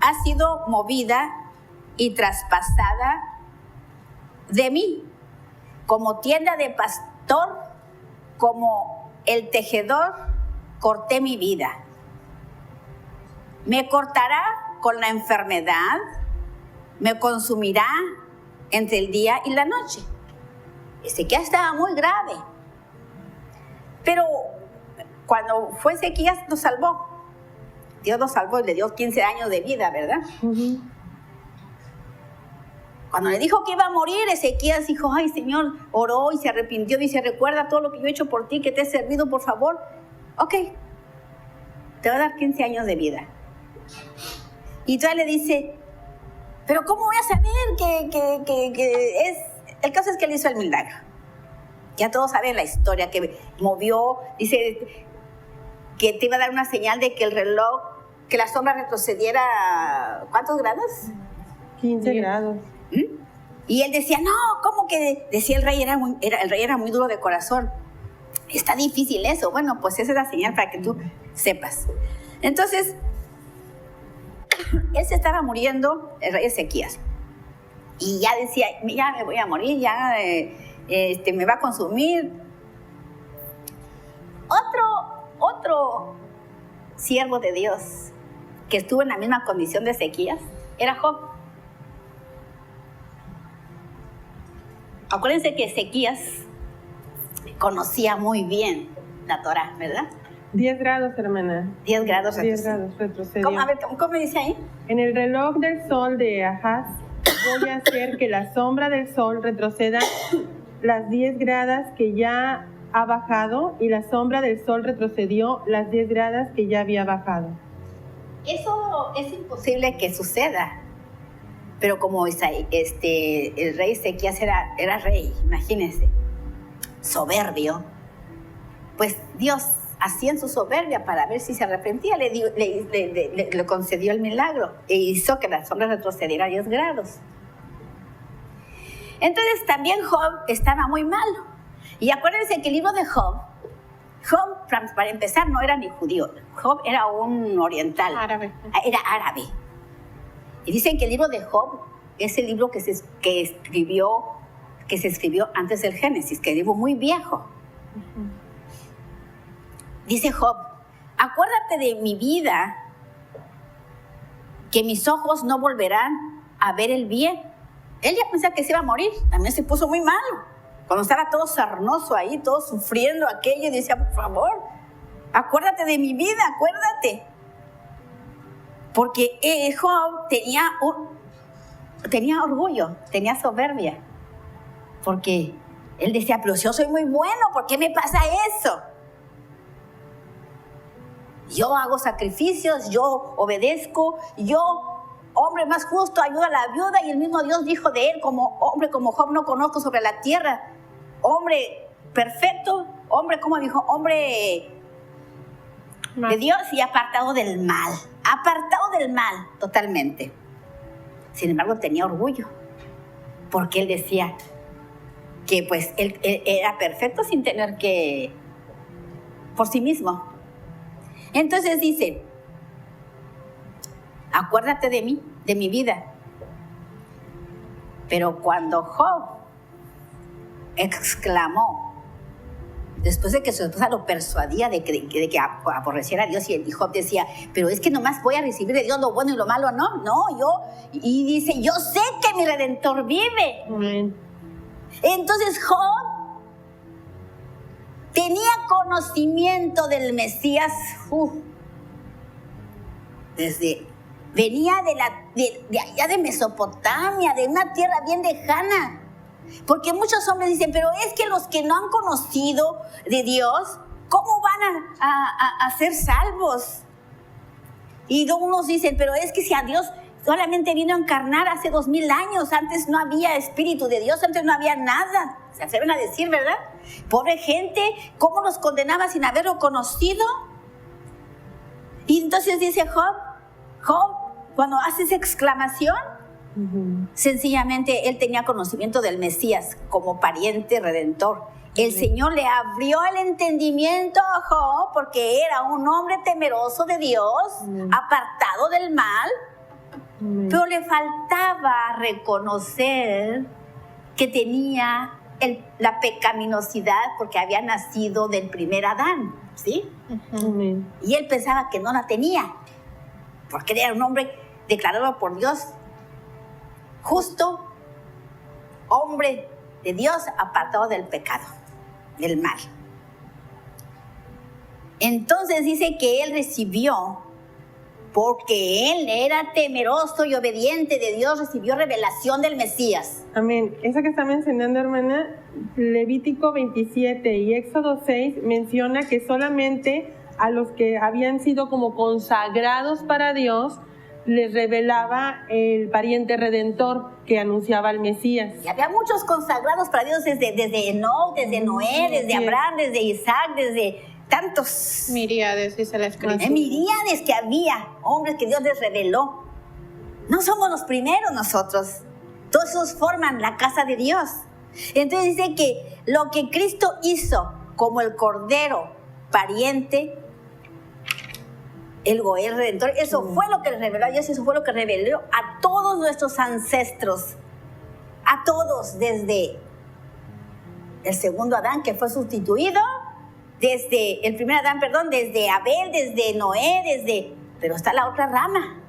ha sido movida y traspasada de mí, como tienda de pastor, como el tejedor, corté mi vida. Me cortará con la enfermedad, me consumirá entre el día y la noche. Ezequías estaba muy grave, pero cuando fue Ezequías nos salvó. Dios nos salvó y le dio 15 años de vida, ¿verdad? Uh-huh. Cuando le dijo que iba a morir, Ezequías dijo, ay Señor, oró y se arrepintió, dice, recuerda todo lo que yo he hecho por ti, que te he servido, por favor. Ok, te voy a dar 15 años de vida. Y todavía le dice, pero ¿cómo voy a saber que es? El caso es que él hizo el milagro. Ya todos saben la historia, que movió, dice que te iba a dar una señal de que el reloj, que la sombra retrocediera, ¿cuántos grados? 15 grados. Y él decía, no, ¿cómo que? Decía el rey, el rey era muy duro de corazón. Está difícil eso. Bueno, pues esa es la señal para que tú sepas. Entonces, él se estaba muriendo, el rey Ezequías. Y ya decía, ya me voy a morir, ya me va a consumir. Otro siervo de Dios que estuvo en la misma condición de Ezequías era Job. Acuérdense que Ezequías conocía muy bien la Torá, ¿verdad? 10 grados, hermana. 10 grados retrocedió. 10 grados retrocedió. A ver, ¿cómo dice ahí? En el reloj del sol de Ahaz voy a hacer que la sombra del sol retroceda las 10 gradas que ya ha bajado, y la sombra del sol retrocedió las 10 gradas que ya había bajado. Eso es imposible que suceda. Pero como el rey Ezequías era rey, imagínense, soberbio, pues Dios hacía en su soberbia para ver si se arrepentía, le concedió el milagro e hizo que la sombra retrocediera 10 grados. Entonces también Job estaba muy malo. Y acuérdense que el libro de Job, para empezar, no era ni judío. Job era un oriental. Árabe. Era árabe. Y dicen que el libro de Job es el libro que se escribió antes del Génesis, que es un libro muy viejo. Uh-huh. Dice Job, acuérdate de mi vida, que mis ojos no volverán a ver el bien. Él ya pensaba que se iba a morir, también se puso muy malo. Cuando estaba todo sarnoso ahí, todo sufriendo aquello, y decía, por favor, acuérdate de mi vida, acuérdate. Porque Job tenía orgullo, tenía soberbia. Porque él decía, pero yo soy muy bueno, ¿por qué me pasa eso? Yo hago sacrificios, yo obedezco, yo, hombre más justo, ayuda a la viuda, y el mismo Dios dijo de él, como hombre como Job no conozco sobre la tierra. Hombre perfecto, hombre, como dijo, hombre de Dios y apartado del mal totalmente. Sin embargo, tenía orgullo, porque él decía que pues él era perfecto sin tener que, por sí mismo. Entonces dice, acuérdate de mí, de mi vida. Pero cuando Job exclamó, después de que su esposa lo persuadía de que aborreciera a Dios, y Job decía, pero es que nomás voy a recibir de Dios lo bueno y lo malo, y dice, yo sé que mi Redentor vive. Amén. Entonces Job tenía conocimiento del Mesías desde venía de allá de Mesopotamia, de una tierra bien lejana. Porque muchos hombres dicen, pero es que los que no han conocido de Dios, ¿cómo van a ser salvos? Y unos dicen, pero es que si a Dios solamente vino a encarnar hace 2000 años, antes no había Espíritu de Dios, antes no había nada. Se atreven a decir, ¿verdad? Pobre gente, ¿cómo los condenaba sin haberlo conocido? Y entonces dice Job, cuando hace esa exclamación, sencillamente él tenía conocimiento del Mesías como pariente redentor. El Señor le abrió el entendimiento a Job porque era un hombre temeroso de Dios, apartado del mal, pero le faltaba reconocer que tenía la pecaminosidad porque había nacido del primer Adán, ¿sí? Y él pensaba que no la tenía, porque era un hombre declarado por Dios justo, hombre de Dios, apartado del pecado, del mal. Entonces dice que él recibió, porque él era temeroso y obediente de Dios, recibió revelación del Mesías. Amén. Eso que está mencionando, hermana, Levítico 27 y Éxodo 6 menciona que solamente a los que habían sido como consagrados para Dios les revelaba el pariente redentor que anunciaba al Mesías. Y había muchos consagrados para Dios desde Enoch, desde Noé, desde Abraham, desde Isaac, desde tantos. Miríades, dice la Escritura. Miríades que había, hombres que Dios les reveló. No somos los primeros nosotros. Todos esos forman la casa de Dios. Entonces dice que lo que Cristo hizo como el Cordero pariente, el Goel Redentor, eso fue lo que le reveló a Dios, eso fue lo que reveló a todos nuestros ancestros, a todos, desde el segundo Adán que fue sustituido, desde el primer Adán, desde Abel, desde Noé, pero está la otra rama,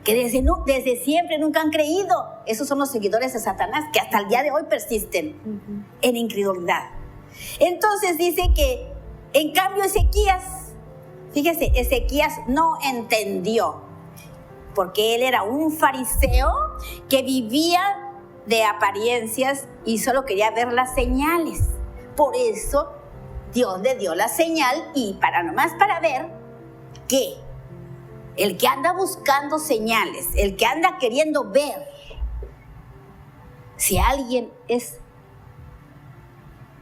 que desde siempre nunca han creído. Esos son los seguidores de Satanás, que hasta el día de hoy persisten en incredulidad. Entonces dice que, en cambio, Fíjese, Ezequías no entendió, porque él era un fariseo que vivía de apariencias y solo quería ver las señales. Por eso Dios le dio la señal y para ver que el que anda buscando señales, el que anda queriendo ver si alguien es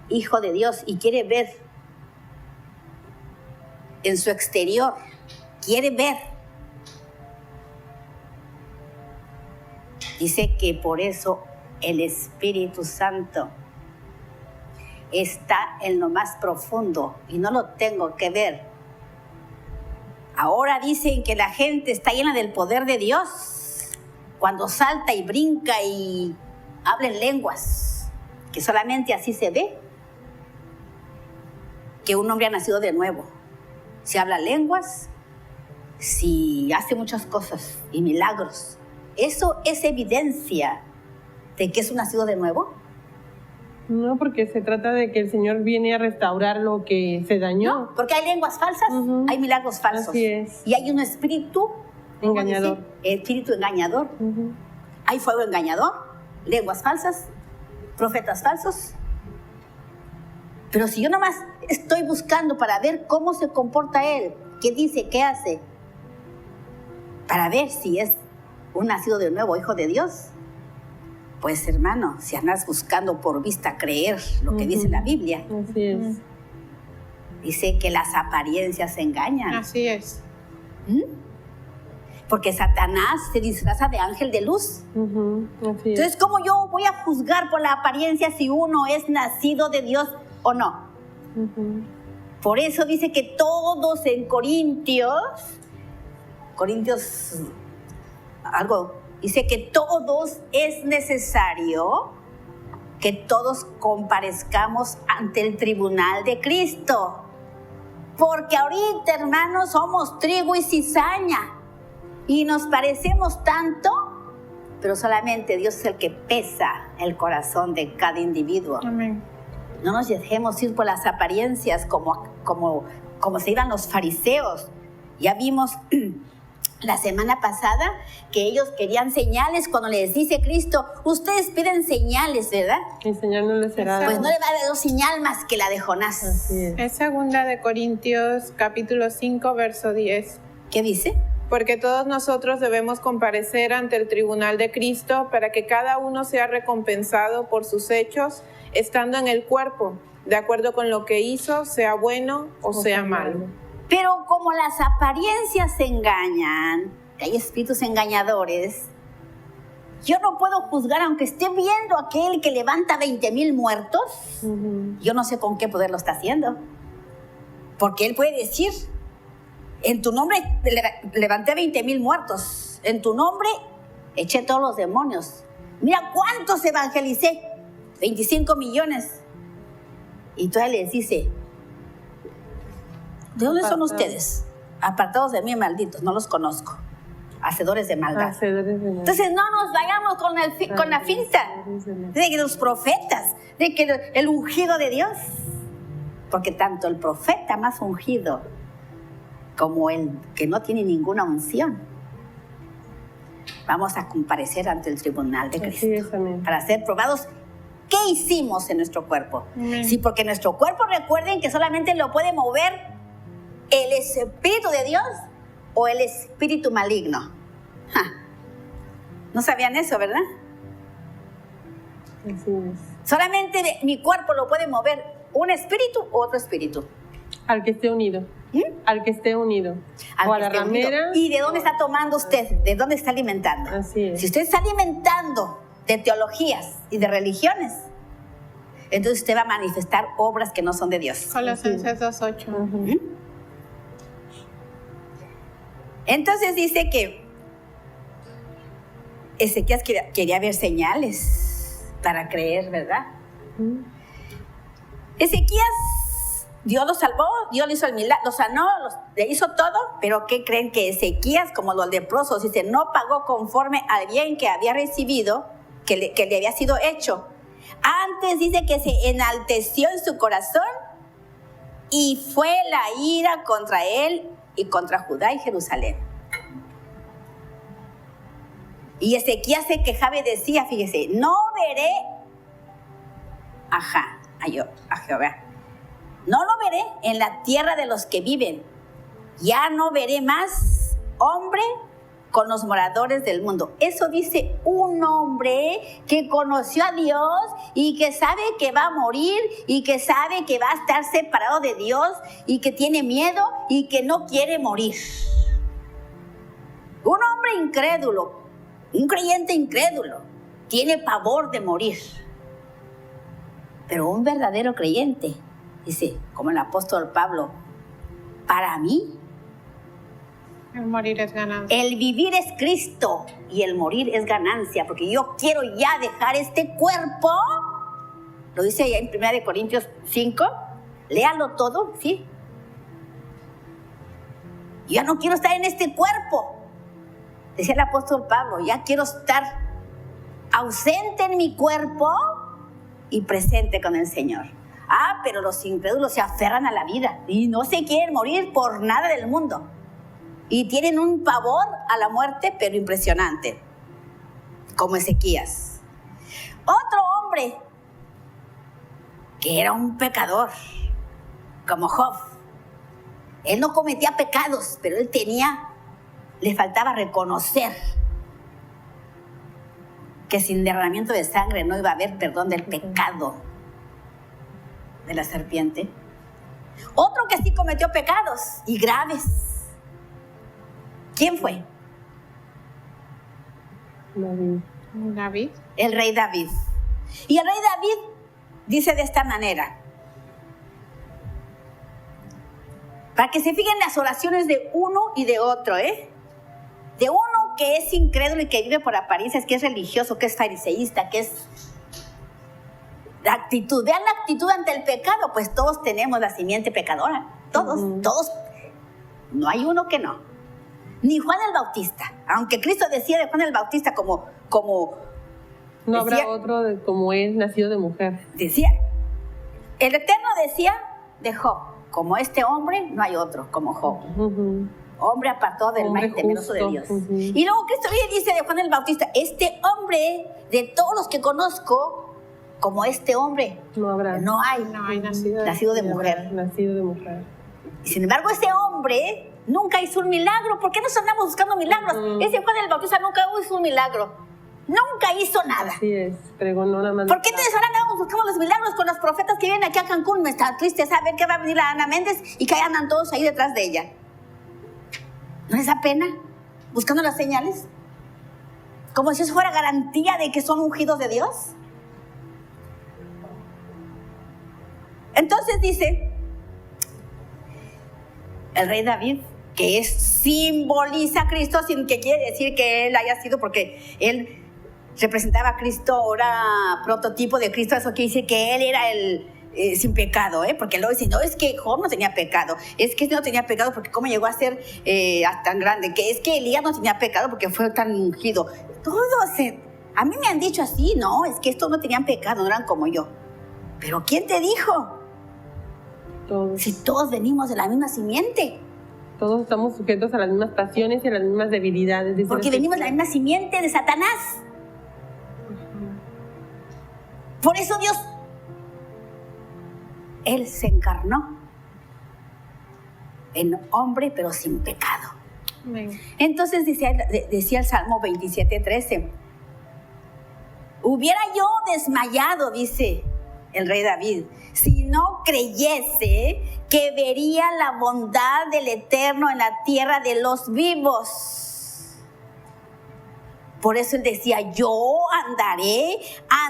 hijo de Dios y quiere ver en su exterior, quiere ver. Dice que por eso el Espíritu Santo está en lo más profundo y no lo tengo que ver. Ahora dicen que la gente está llena del poder de Dios cuando salta y brinca y habla en lenguas, que solamente así se ve que un hombre ha nacido de nuevo. Si habla lenguas, si hace muchas cosas y milagros, ¿eso es evidencia de que es un nacido de nuevo? No, porque se trata de que el Señor viene a restaurar lo que se dañó. No, porque hay lenguas falsas, hay milagros falsos. Así es. Y hay un espíritu engañador. Espíritu engañador. Hay fuego engañador, lenguas falsas, profetas falsos. Pero si yo nomás estoy buscando para ver cómo se comporta él, qué dice, qué hace, para ver si es un nacido de nuevo, hijo de Dios, pues hermano, si andas buscando por vista creer lo que dice la Biblia, así es. Dice que las apariencias engañan. Así es. Porque Satanás se disfraza de ángel de luz. Así es. Entonces, ¿cómo yo voy a juzgar por la apariencia si uno es nacido de Dios o no? Por eso dice que todos en Corintios dice que todos es necesario que todos comparezcamos ante el tribunal de Cristo. Porque ahorita, hermanos, somos trigo y cizaña y nos parecemos tanto, pero solamente Dios es el que pesa el corazón de cada individuo. Amén. No nos dejemos ir por las apariencias como se iban los fariseos. Ya vimos la semana pasada que ellos querían señales cuando les dice Cristo, ustedes piden señales, ¿verdad? Y señal no les será Pues dado. no le va a dar señal más que la de Jonás. Así es. Es 2 Corintios capítulo 5, verso 10. ¿Qué dice? Porque todos nosotros debemos comparecer ante el tribunal de Cristo para que cada uno sea recompensado por sus hechos, estando en el cuerpo, de acuerdo con lo que hizo, sea bueno o sea malo. Pero como las apariencias se engañan, que hay espíritus engañadores, yo no puedo juzgar aunque esté viendo a aquel que levanta 20,000 muertos. Yo no sé con qué poder lo está haciendo. Porque él puede decir, en tu nombre levanté 20,000 muertos, en tu nombre eché todos los demonios. Mira cuántos evangelicé, 25 millones. Y todavía les dice, ¿de dónde son ustedes? Apartados de mí, malditos, no los conozco. Hacedores de maldad. Hacedores de maldad. Entonces no nos vayamos con la finta de que los profetas, de que el ungido de Dios, porque tanto el profeta más ungido como el que no tiene ninguna unción, vamos a comparecer ante el tribunal de Cristo Así es, amén. para ser probados qué hicimos en nuestro cuerpo. Amén. Sí, porque nuestro cuerpo, recuerden que solamente lo puede mover el Espíritu de Dios o el espíritu maligno. Ja. No sabían eso, ¿verdad? Así es. Solamente mi cuerpo lo puede mover un espíritu u otro espíritu. Al que esté unido. ¿Mm? Al que esté unido. Al O a que la esté unido. ramera. ¿Y de dónde está tomando usted? ¿De dónde está alimentando? Así es. Si usted está alimentando de teologías y de religiones, entonces usted va a manifestar obras que no son de Dios. Colosenses 2:8. Ujú. Entonces dice que Ezequías quería ver señales para creer, ¿verdad? Ezequías, Dios lo salvó, Dios le hizo el milagro, lo sanó, le hizo todo, pero ¿qué creen? Que Ezequías, como los leprosos, dice, no pagó conforme al bien que había recibido, que le había sido hecho. Antes dice que se enalteció en su corazón y fue la ira contra él y contra Judá y Jerusalén. Y Ezequías se quejaba y decía, fíjese, no veré a Jehová. No lo veré en la tierra de los que viven. Ya no veré más hombre con los moradores del mundo. Eso dice un hombre que conoció a Dios y que sabe que va a morir y que sabe que va a estar separado de Dios y que tiene miedo y que no quiere morir. Un hombre incrédulo, un creyente incrédulo, tiene pavor de morir. Pero un verdadero creyente, dice, como el apóstol Pablo, para mí, El morir es ganancia. el vivir es Cristo y el morir es ganancia, porque yo quiero ya dejar este cuerpo. Lo dice allá en 1 Corintios 5, léalo todo, ¿sí? Yo ya no quiero estar en este cuerpo. Decía el apóstol Pablo, ya quiero estar ausente en mi cuerpo y presente con el Señor. Ah, pero los incrédulos se aferran a la vida y no se quieren morir por nada del mundo. Y tienen un pavor a la muerte, pero impresionante, como Ezequías. Otro hombre que era un pecador, como Job. Él no cometía pecados, pero él le faltaba reconocer que sin derramamiento de sangre no iba a haber perdón del pecado de la serpiente. Otro que sí cometió pecados y graves. ¿Quién fue? David. El rey David. Y el rey David dice de esta manera, para que se fijen las oraciones de uno y de otro, de uno que es incrédulo y que vive por apariencias, que es religioso, que es fariseísta, que es la actitud. Vean la actitud ante el pecado, pues todos tenemos la simiente pecadora, todos, no hay uno que no. Ni Juan el Bautista, aunque Cristo decía de Juan el Bautista como No decía, habrá otro como él, nacido de mujer. Decía, el Eterno decía de Job, como este hombre no hay otro como Job. hombre apartado del mal y temeroso de Dios. Y luego Cristo viene y dice de Juan el Bautista, este hombre, de todos los que conozco, como este hombre, no habrá. No hay nacido de mujer. Nacido de mujer. Y sin embargo, ese hombre nunca hizo un milagro. ¿Por qué nos andamos buscando milagros? Ese Juan el Bautista nunca hizo un milagro. Nunca hizo nada. Así es, pregonó nada más. ¿Por qué entonces ahora andamos buscando los milagros con los profetas que vienen aquí a Cancún? Me está triste saber que va a venir la Ana Méndez y que ahí andan todos ahí detrás de ella. ¿No les da pena? Buscando las señales. Como si eso fuera garantía de que son ungidos de Dios. Entonces dice el rey David, que simboliza a Cristo, sin que quiere decir que él haya sido, porque él representaba a Cristo, era prototipo de Cristo. Eso quiere decir que él era el sin pecado, porque luego dicen, no, es que Job no tenía pecado, es que no tenía pecado porque cómo llegó a ser tan grande, que es que Elías no tenía pecado porque fue tan ungido. A mí me han dicho así, no, es que estos no tenían pecado, no eran como yo. Pero ¿quién te dijo? Todos. Si todos venimos de la misma simiente. Todos estamos sujetos a las mismas pasiones y a las mismas debilidades. Porque venimos de la misma simiente de Satanás. Por eso Dios, Él se encarnó en hombre, pero sin pecado. Amén. Entonces decía el Salmo 27:13, hubiera yo desmayado, dice el rey David, si no creyese que vería la bondad del Eterno en la tierra de los vivos. Por eso él decía, yo andaré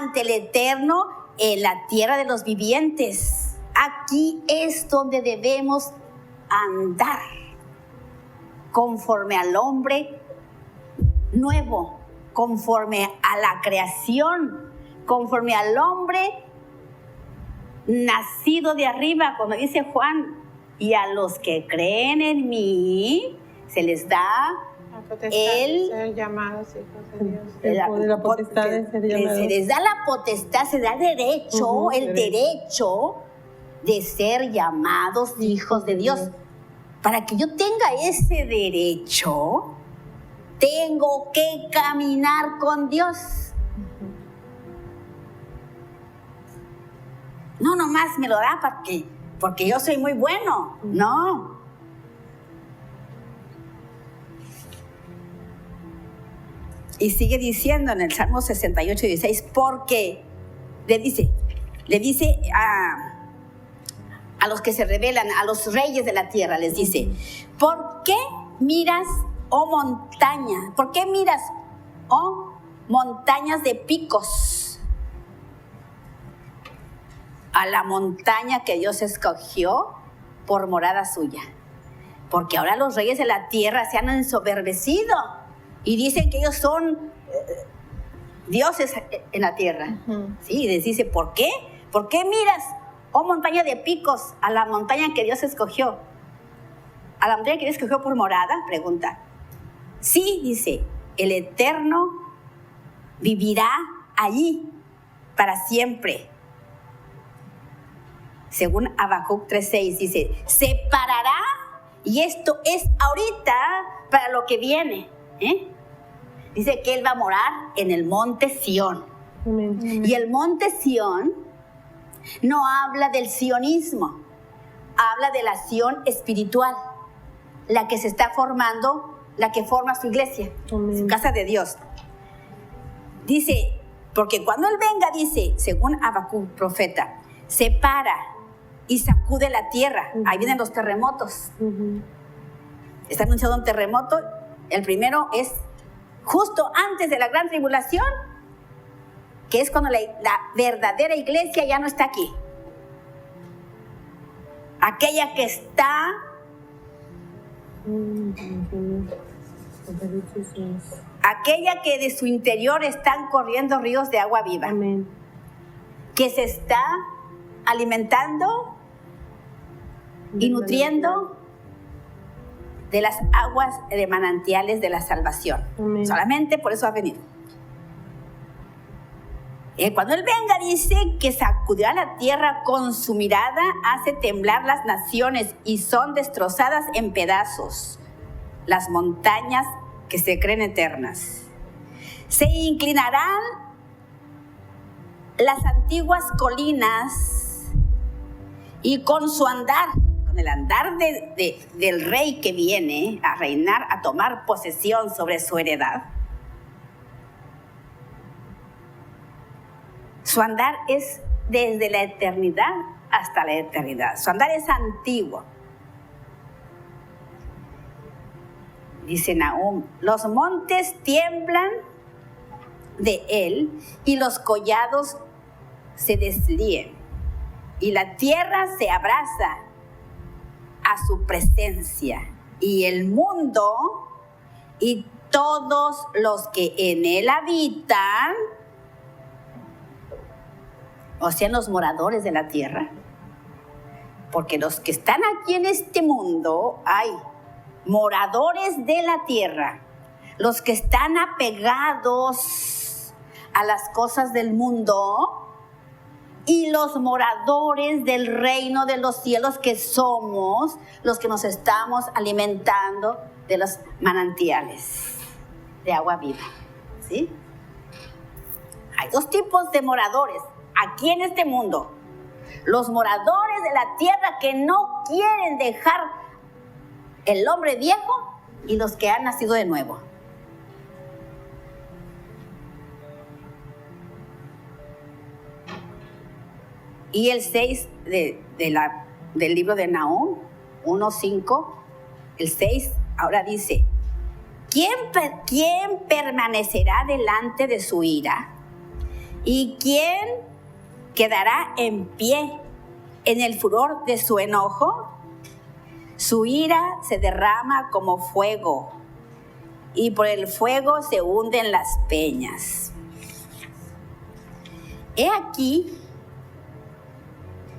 ante el Eterno en la tierra de los vivientes. Aquí es donde debemos andar, conforme al hombre nuevo, conforme a la creación, conforme al hombre nacido de arriba, como dice Juan, y a los que creen en mí se les da ser llamados hijos de Dios. La potestad de ser llamados. Se les da la potestad, se da derecho, el derecho de ser llamados hijos de Dios. Para que yo tenga ese derecho, tengo que caminar con Dios. No, nomás me lo da porque yo soy muy bueno. No. Y sigue diciendo en el Salmo 68:16, porque le dice a los que se rebelan, a los reyes de la tierra, les dice, ¿por qué miras, oh montaña? ¿Por qué miras, oh montañas de picos? A la montaña que Dios escogió por morada suya. Porque ahora los reyes de la tierra se han ensoberbecido y dicen que ellos son dioses en la tierra. Sí, les dice, ¿por qué? ¿Por qué miras, oh montaña de picos, a la montaña que Dios escogió? ¿A la montaña que Dios escogió por morada? Pregunta. Sí, dice, el Eterno vivirá allí para siempre. Según Habacuc 3:6 dice, se parará, y esto es ahorita para lo que viene. Dice que Él va a morar en el monte Sión. Amén. Y el monte Sión no habla del sionismo, habla de la Sión espiritual, la que se está formando, la que forma su iglesia, su casa de Dios. Dice, porque cuando Él venga, dice, según Habacuc profeta, se para y sacude la tierra. Ahí vienen los terremotos. Está anunciado un terremoto. El primero es justo antes de la gran tribulación, que es cuando la verdadera iglesia ya no está aquí. Aquella que está aquella que de su interior están corriendo ríos de agua viva. Amén. Que se está alimentando y nutriendo de las aguas de manantiales de la salvación. Amén. Solamente por eso ha venido. Cuando Él venga, dice que sacudirá la tierra con su mirada, hace temblar las naciones y son destrozadas en pedazos. las montañas que se creen eternas. Se inclinarán las antiguas colinas y con su andar, con el andar del rey que viene a reinar, a tomar posesión sobre su heredad. Su andar es desde la eternidad hasta la eternidad. Su andar es antiguo. Dice Nahum, los montes tiemblan de él y los collados se deslíen y la tierra se abraza a su presencia y el mundo y todos los que en él habitan, o sea, los moradores de la tierra, porque los que están aquí en este mundo hay moradores de la tierra, los que están apegados a las cosas del mundo y los moradores del reino de los cielos, que somos los que nos estamos alimentando de los manantiales de agua viva, ¿sí? Hay dos tipos de moradores aquí en este mundo: los moradores de la tierra que no quieren dejar el hombre viejo y los que han nacido de nuevo. Y el 6 del libro de Nahum 1:5, el 6 ahora dice: ¿Quién permanecerá delante de su ira? ¿Y quién quedará en pie en el furor de su enojo? Su ira se derrama como fuego, y por el fuego se hunden las peñas. He aquí,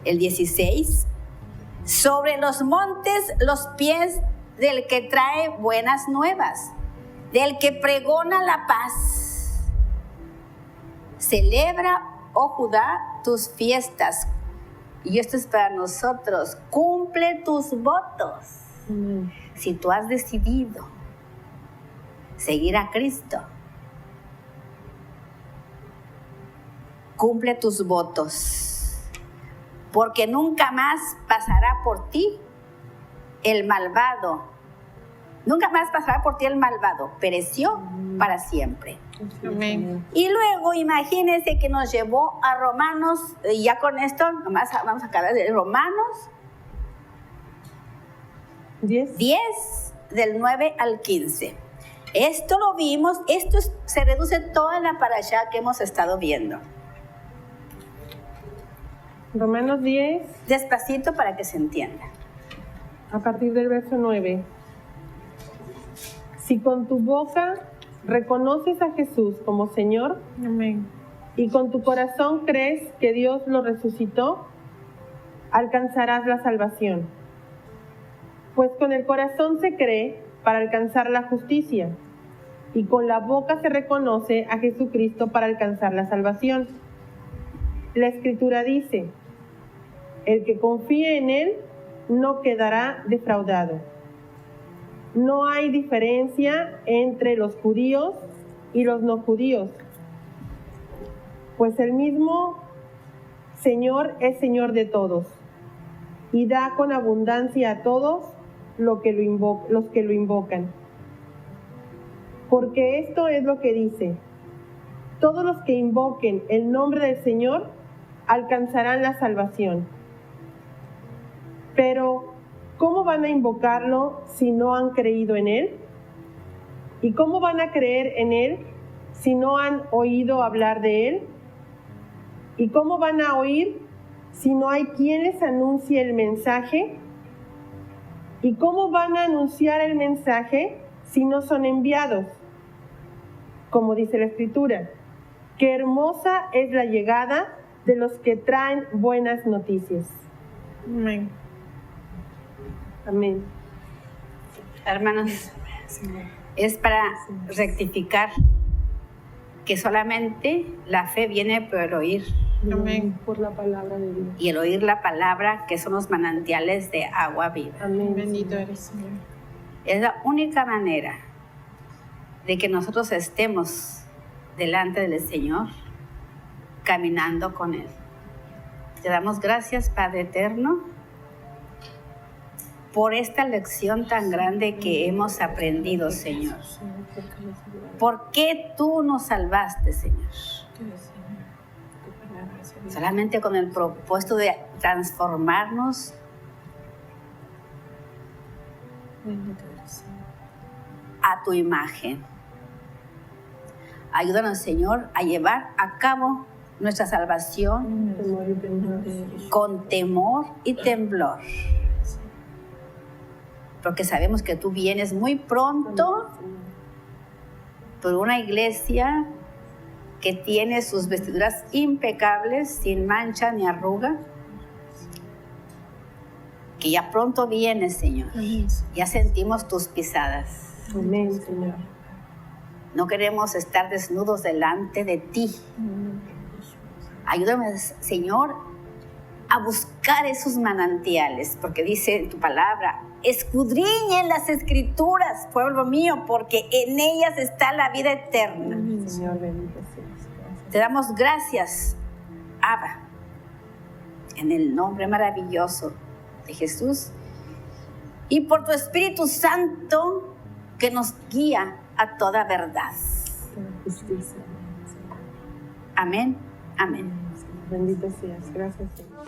el 16, sobre los montes los pies del que trae buenas nuevas, del que pregona la paz. Celebra, oh Judá, tus fiestas. Y esto es para nosotros. Cumple tus votos. Si tú has decidido seguir a Cristo, cumple tus votos, porque nunca más pasará por ti el malvado. Nunca más pasará por ti el malvado. Pereció para siempre. Amén. Y luego imagínense que nos llevó a Romanos, y ya con esto nomás vamos a acabar de Romanos 10 del 9 al 15. Esto lo vimos, se reduce toda la parashá que hemos estado viendo. Romanos 10, Despacito para que se entienda. a partir del verso 9. Si con tu boca reconoces a Jesús como Señor, Amén. y con tu corazón crees que Dios lo resucitó, alcanzarás la salvación. Pues con el corazón se cree para alcanzar la justicia, y con la boca se reconoce a Jesucristo para alcanzar la salvación. La Escritura dice: el que confíe en Él no quedará defraudado. No hay diferencia entre los judíos y los no judíos, pues el mismo Señor es Señor de todos y da con abundancia a todos los que lo invocan. Porque esto es lo que dice: todos los que invoquen el nombre del Señor alcanzarán la salvación. Pero ¿cómo van a invocarlo si no han creído en Él? ¿Y cómo van a creer en Él si no han oído hablar de Él? ¿Y cómo van a oír si no hay quien les anuncie el mensaje? ¿Y cómo van a anunciar el mensaje si no son enviados? Como dice la Escritura: qué hermosa es la llegada de los que traen buenas noticias. Amén. Amén. Hermanos, es para rectificar que solamente la fe viene por el oír. Amén. Por la palabra de Dios. Y el oír la palabra, que son los manantiales de agua viva. Amén. Bendito eres, Señor. Es la única manera de que nosotros estemos delante del Señor, caminando con Él. Te damos gracias, Padre eterno, por esta lección tan grande que hemos aprendido, Señor. ¿Por qué tú nos salvaste, Señor? Solamente con el propósito de transformarnos a tu imagen. Ayúdanos, Señor, a llevar a cabo nuestra salvación con temor y temblor, porque sabemos que tú vienes muy pronto por una iglesia que tiene sus vestiduras impecables, sin mancha ni arruga, que ya pronto vienes, Señor. Ya sentimos tus pisadas. Amén, Señor. No queremos estar desnudos delante de ti. Ayúdame, Señor, a buscar esos manantiales, porque dice en tu palabra: escudriñen las escrituras, pueblo mío, porque en ellas está la vida eterna. Señor, bendito seas. Te damos gracias, Abba, en el nombre maravilloso de Jesús, y por tu Espíritu Santo que nos guía a toda verdad. Justicia. Amén, amén. Bendito seas. Gracias, Señor.